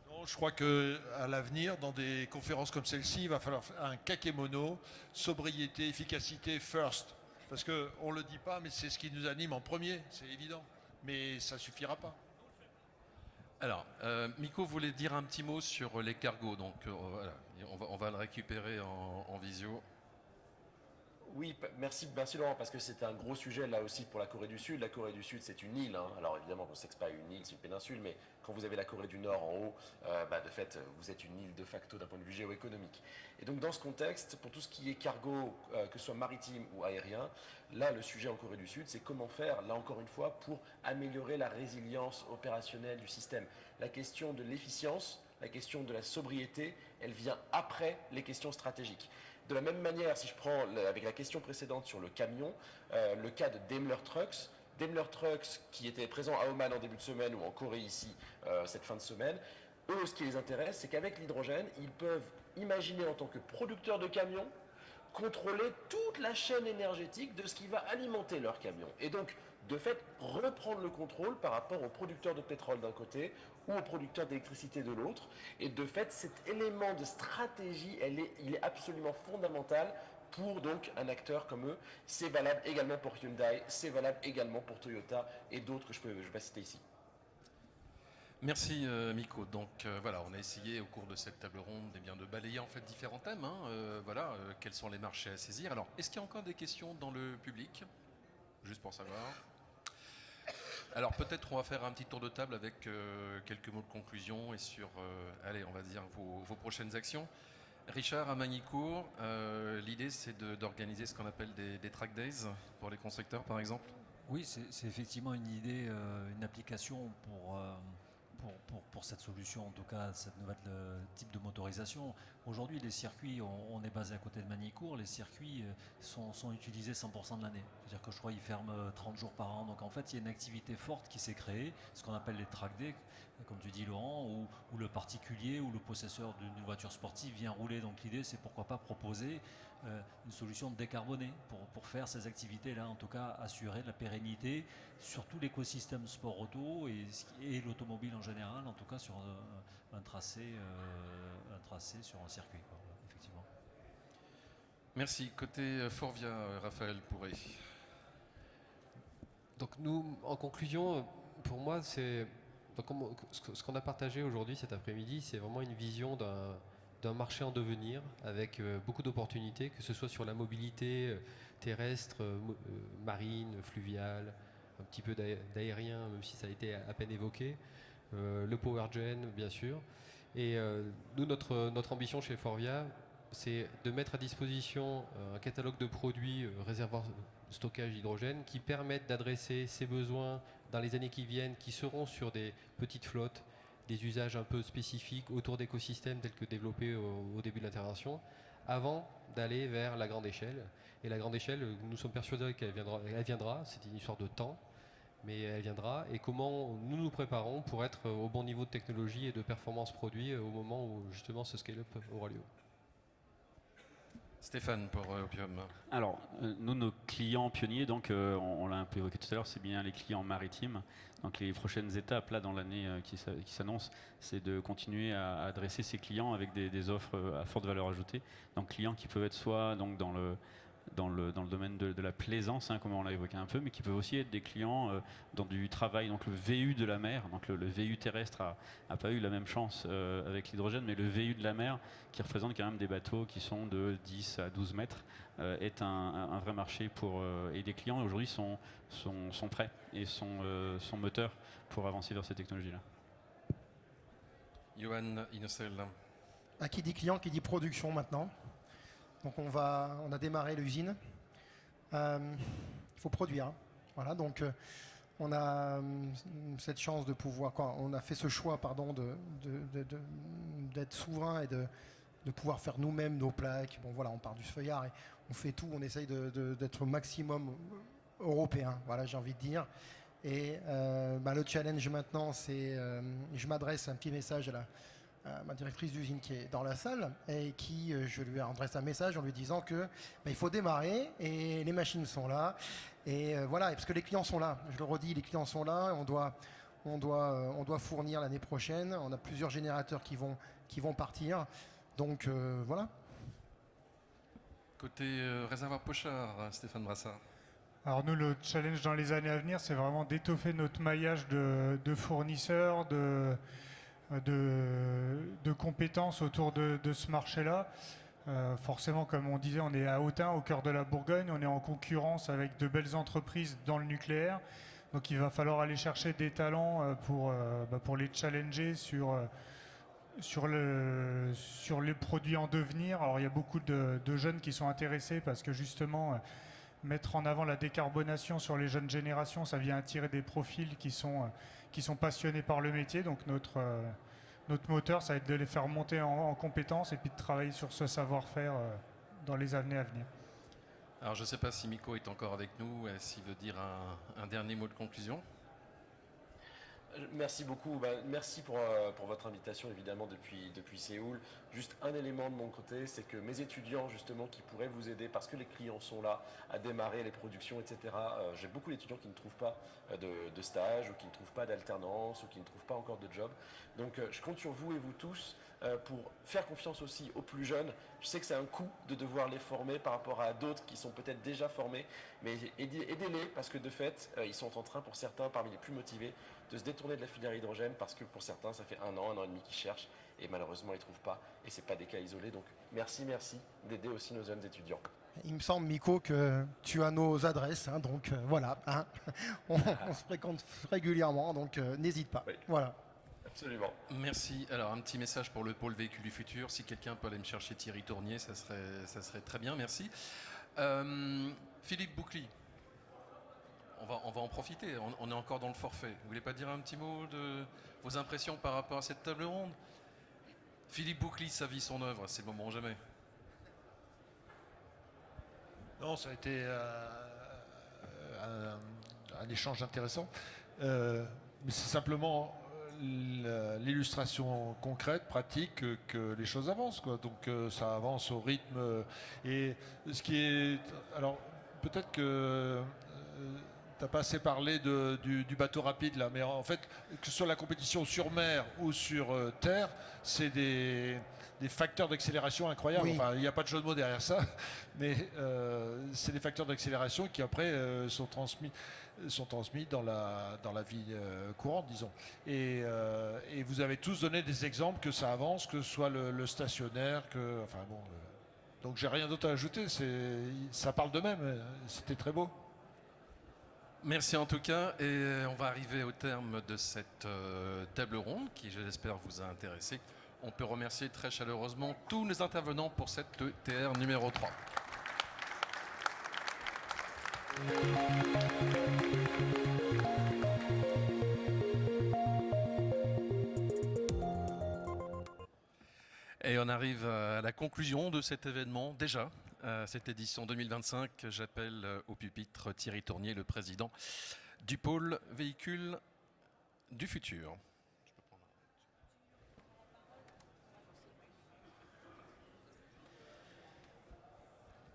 [SPEAKER 8] Non, je crois qu'à l'avenir, dans des conférences comme celle-ci, il va falloir faire un kakémono, sobriété, efficacité, first. Parce qu'on ne le dit pas, mais c'est ce qui nous anime en premier, c'est évident. Mais ça ne suffira pas.
[SPEAKER 1] Alors, Miko voulait dire un petit mot sur les cargos, donc voilà, on va le récupérer en visio.
[SPEAKER 2] Oui, merci Laurent, parce que c'est un gros sujet là aussi pour la Corée du Sud. La Corée du Sud, c'est une île. Hein. Alors évidemment, on sait que ce n'est pas une île, c'est une péninsule, mais quand vous avez la Corée du Nord en haut, de fait, vous êtes une île de facto d'un point de vue géoéconomique. Et donc dans ce contexte, pour tout ce qui est cargo, que ce soit maritime ou aérien, là, le sujet en Corée du Sud, c'est comment faire, là encore une fois, pour améliorer la résilience opérationnelle du système. La question de l'efficience, la question de la sobriété, elle vient après les questions stratégiques. De la même manière, si je prends avec la question précédente sur le camion, le cas de Daimler Trucks qui était présent à Oman en début de semaine ou en Corée ici cette fin de semaine, eux, ce qui les intéresse, c'est qu'avec l'hydrogène, ils peuvent imaginer en tant que producteurs de camions contrôler toute la chaîne énergétique de ce qui va alimenter leur camion. Et donc, de fait, reprendre le contrôle par rapport aux producteurs de pétrole d'un côté ou aux producteurs d'électricité de l'autre. Et de fait, cet élément de stratégie, il est absolument fondamental pour donc un acteur comme eux. C'est valable également pour Hyundai, c'est valable également pour Toyota et d'autres que je ne vais pas citer ici.
[SPEAKER 1] Merci Miko. Donc voilà, on a essayé au cours de cette table ronde de balayer en fait différents thèmes. Quels sont les marchés à saisir. Alors, est-ce qu'il y a encore des questions dans le public? Juste pour savoir. Alors peut-être on va faire un petit tour de table avec quelques mots de conclusion et sur, allez, on va dire vos prochaines actions. Richard, à Magny-Cours, l'idée c'est d'organiser ce qu'on appelle des track days pour les constructeurs par exemple.
[SPEAKER 7] Oui, c'est effectivement une idée, une application pour cette solution, en tout cas cette nouvelle type de motorisation. Aujourd'hui, les circuits, on est basé à côté de Magny-Cours, les circuits sont utilisés 100% de l'année. C'est-à-dire que je crois qu'ils ferment 30 jours par an. Donc en fait, il y a une activité forte qui s'est créée, ce qu'on appelle les track days, comme tu dis Laurent, où le particulier ou le possesseur d'une voiture sportive vient rouler. Donc l'idée, c'est pourquoi pas proposer une solution décarbonée pour faire ces activités-là, en tout cas assurer la pérennité sur tout l'écosystème sport auto et l'automobile en général, en tout cas sur un tracé sur un circuit, quoi, effectivement.
[SPEAKER 1] Merci. Côté Forvia, Raphaël Pourré.
[SPEAKER 3] Donc nous, en conclusion, pour moi, ce qu'on a partagé aujourd'hui, cet après-midi, c'est vraiment une vision d'un marché en devenir avec beaucoup d'opportunités, que ce soit sur la mobilité terrestre, marine, fluviale, un petit peu d'aérien, même si ça a été à peine évoqué, le power gen, bien sûr. Et nous, notre ambition chez Forvia, c'est de mettre à disposition un catalogue de produits réservoirs de stockage d'hydrogène qui permettent d'adresser ces besoins dans les années qui viennent, qui seront sur des petites flottes, des usages un peu spécifiques autour d'écosystèmes tels que développés au début de l'intervention, avant d'aller vers la grande échelle. Et la grande échelle, nous sommes persuadés qu'elle viendra, c'est une histoire de temps, mais elle viendra. Et comment nous nous préparons pour être au bon niveau de technologie et de performance produit au moment où justement ce scale-up aura lieu.
[SPEAKER 1] Stéphane pour Opium.
[SPEAKER 5] Alors, nous, nos clients pionniers, donc on l'a un peu évoqué tout à l'heure, c'est bien les clients maritimes. Donc les prochaines étapes là dans l'année qui s'annonce, c'est de continuer à adresser ces clients avec des offres à forte valeur ajoutée. Donc clients qui peuvent être soit donc dans le domaine de la plaisance, hein, comme on l'a évoqué un peu, mais qui peuvent aussi être des clients dans du travail. Donc le VU de la mer, donc le VU terrestre a pas eu la même chance avec l'hydrogène, mais le VU de la mer, qui représente quand même des bateaux qui sont de 10 à 12 mètres, est un vrai marché et des clients aujourd'hui sont prêts et sont moteurs pour avancer vers cette technologie-là.
[SPEAKER 1] Johan Inocel.
[SPEAKER 4] Qui dit client, qui dit production maintenant. Donc on a démarré l'usine. Il faut produire. Hein. Voilà, donc on a cette chance de pouvoir, on a fait ce choix, pardon, d'être souverain et de pouvoir faire nous-mêmes nos plaques. Bon voilà, on part du feuillard et on fait tout. On essaye d'être au maximum européen. Voilà, j'ai envie de dire. Et le challenge maintenant, c'est, je m'adresse un petit message à ma directrice d'usine qui est dans la salle et je lui adresse un message en lui disant que il faut démarrer et les machines sont là et voilà, parce que les clients sont là. Je le redis, les clients sont là. On doit fournir l'année prochaine. On a plusieurs générateurs qui vont partir. Donc voilà.
[SPEAKER 1] Côté réservoir Pochard, Stéphane Brassard.
[SPEAKER 6] Alors nous, le challenge dans les années à venir, c'est vraiment d'étoffer notre maillage de fournisseurs, de compétences autour de ce marché-là. Forcément, comme on disait, on est à Autun, au cœur de la Bourgogne, on est en concurrence avec de belles entreprises dans le nucléaire. Donc il va falloir aller chercher des talents pour les challenger sur les produits en devenir. Alors il y a beaucoup de jeunes qui sont intéressés parce que justement, mettre en avant la décarbonation sur les jeunes générations, ça vient attirer des profils qui sont passionnés par le métier. Donc notre moteur, ça va être de les faire monter en compétences et puis de travailler sur ce savoir-faire dans les années à venir.
[SPEAKER 1] Alors je ne sais pas si Miko est encore avec nous, s'il veut dire un dernier mot de conclusion.
[SPEAKER 2] Merci beaucoup. Merci pour votre invitation, évidemment, depuis Séoul. Juste un élément de mon côté, c'est que mes étudiants, justement, qui pourraient vous aider, parce que les clients sont là, à démarrer les productions, etc. J'ai beaucoup d'étudiants qui ne trouvent pas de stage, ou qui ne trouvent pas d'alternance, ou qui ne trouvent pas encore de job. Donc, je compte sur vous et vous tous pour faire confiance aussi aux plus jeunes. Je sais que c'est un coût de devoir les former par rapport à d'autres qui sont peut-être déjà formés, mais aidez-les, parce que de fait, ils sont en train, pour certains, parmi les plus motivés, de se détourner de la filière hydrogène parce que pour certains, ça fait un an et demi qu'ils cherchent et malheureusement, ils ne trouvent pas. Et ce n'est pas des cas isolés. Donc, merci d'aider aussi nos jeunes étudiants.
[SPEAKER 4] Il me semble, Miko, que tu as nos adresses. Hein, donc, voilà. Hein, on se fréquente régulièrement, donc n'hésite pas. Oui. Voilà.
[SPEAKER 2] Absolument.
[SPEAKER 1] Merci. Alors, un petit message pour le pôle véhicule du futur. Si quelqu'un peut aller me chercher Thierry Tournier, ça serait très bien. Merci. Philippe Boucli. On va en profiter, on est encore dans le forfait. Vous voulez pas dire un petit mot de vos impressions par rapport à cette table ronde? Philippe Boucli, sa vie, son œuvre, c'est le moment ou jamais.
[SPEAKER 8] Non, ça a été un échange intéressant. Mais c'est simplement l'illustration concrète, pratique, que les choses avancent, quoi. Donc ça avance au rythme. Et ce qui est... Alors, peut-être que... T'as pas assez parlé du bateau rapide là, mais en fait, que ce soit la compétition sur mer ou sur terre, c'est des facteurs d'accélération incroyables. Oui. Enfin, il n'y a pas de jeu de mots derrière ça, mais c'est des facteurs d'accélération qui après sont transmis dans la vie courante, disons. Et vous avez tous donné des exemples que ça avance, que ce soit le stationnaire, donc j'ai rien d'autre à ajouter. Ça parle d'eux-mêmes. C'était très beau.
[SPEAKER 1] Merci en tout cas, et on va arriver au terme de cette table ronde qui, je l'espère, vous a intéressé. On peut remercier très chaleureusement tous nos intervenants pour cette TR numéro 3. Et on arrive à la conclusion de cet événement déjà. Cette édition 2025, j'appelle au pupitre Thierry Tournier, le président du pôle véhicule du futur.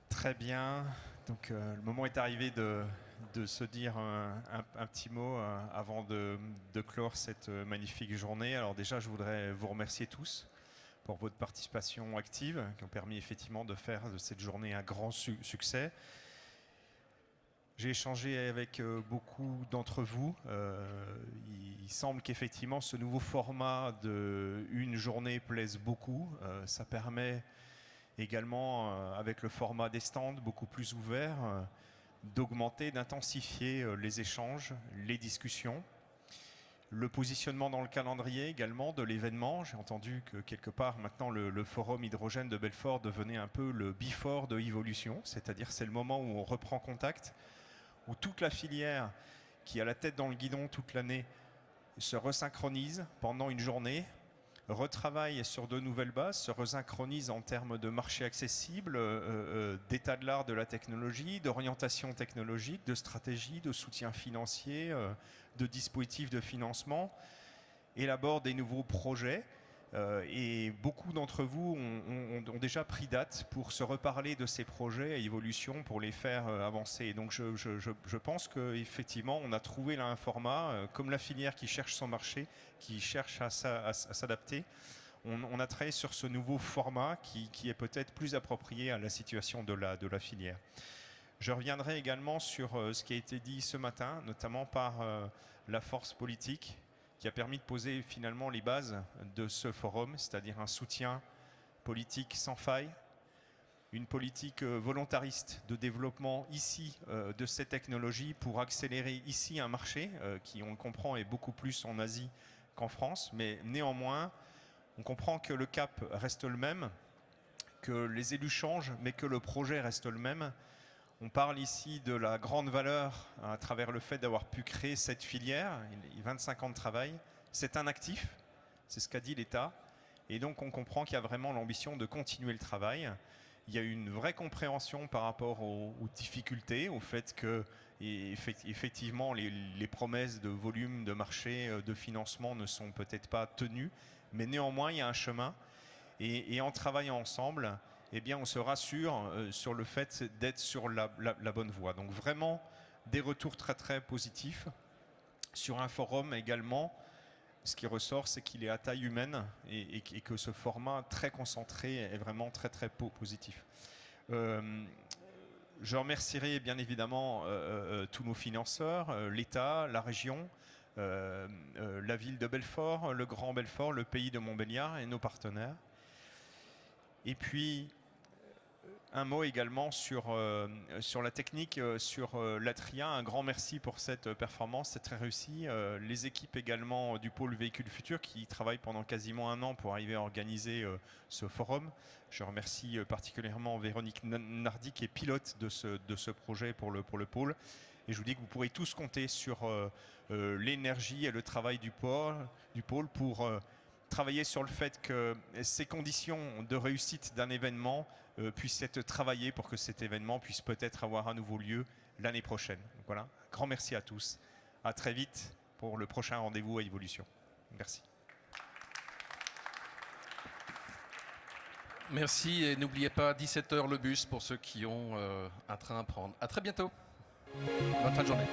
[SPEAKER 10] Très bien. Donc le moment est arrivé de se dire un petit mot avant de clore cette magnifique journée. Alors déjà, je voudrais vous remercier tous pour votre participation active, qui ont permis effectivement de faire de cette journée un grand succès. J'ai échangé avec beaucoup d'entre vous. Il semble qu'effectivement ce nouveau format de une journée plaise beaucoup. Ça permet également, avec le format des stands beaucoup plus ouvert, d'augmenter, d'intensifier les échanges, les discussions. Le positionnement dans le calendrier également de l'événement. J'ai entendu que quelque part maintenant le forum hydrogène de Belfort devenait un peu le before de Evolution, c'est-à-dire c'est le moment où on reprend contact, où toute la filière qui a la tête dans le guidon toute l'année se resynchronise pendant une journée, retravaille sur de nouvelles bases, se resynchronise en termes de marché accessible, d'état de l'art de la technologie, d'orientation technologique, de stratégie, de soutien financier, de dispositifs de financement, élabore des nouveaux projets. Et beaucoup d'entre vous ont déjà pris date pour se reparler de ces projets à évolution, pour les faire avancer. Et donc je pense qu'effectivement, on a trouvé là un format, comme la filière qui cherche son marché, qui cherche à s'adapter. On a travaillé sur ce nouveau format qui est peut-être plus approprié à la situation de la filière. Je reviendrai également sur ce qui a été dit ce matin, notamment par la force politique, qui a permis de poser finalement les bases de ce forum, c'est-à-dire un soutien politique sans faille, une politique volontariste de développement ici de ces technologies pour accélérer ici un marché qui, on le comprend, est beaucoup plus en Asie qu'en France, mais néanmoins, on comprend que le cap reste le même, que les élus changent, mais que le projet reste le même. On parle ici de la grande valeur à travers le fait d'avoir pu créer cette filière, 25 ans de travail. C'est un actif, c'est ce qu'a dit l'État. Et donc on comprend qu'il y a vraiment l'ambition de continuer le travail. Il y a une vraie compréhension par rapport aux difficultés, au fait que effectivement les promesses de volume, de marché, de financement ne sont peut-être pas tenues. Mais néanmoins, il y a un chemin. Et en travaillant ensemble, eh bien, on se rassure sur le fait d'être sur la bonne voie. Donc vraiment, des retours très très positifs. Sur un forum également, ce qui ressort, c'est qu'il est à taille humaine et que ce format très concentré est vraiment très très positif. Je remercierai bien évidemment tous nos financeurs, l'État, la région, la ville de Belfort, le Grand Belfort, le pays de Montbéliard et nos partenaires. Et puis, un mot également sur la technique, sur l'Atria. Un grand merci pour cette performance, c'est très réussi. Les équipes également du pôle Véhicules Futurs qui travaillent pendant quasiment un an pour arriver à organiser ce forum. Je remercie particulièrement Véronique Nardi qui est pilote de ce projet pour le pôle. Et je vous dis que vous pourrez tous compter sur l'énergie et le travail du pôle pour travailler sur le fait que ces conditions de réussite d'un événement puissent être travaillées pour que cet événement puisse peut-être avoir à nouveau lieu l'année prochaine. Donc voilà, grand merci à tous. À très vite pour le prochain rendez-vous à Evolution. Merci.
[SPEAKER 1] Merci et n'oubliez pas 17h le bus pour ceux qui ont un train à prendre. À très bientôt. Bonne fin de journée.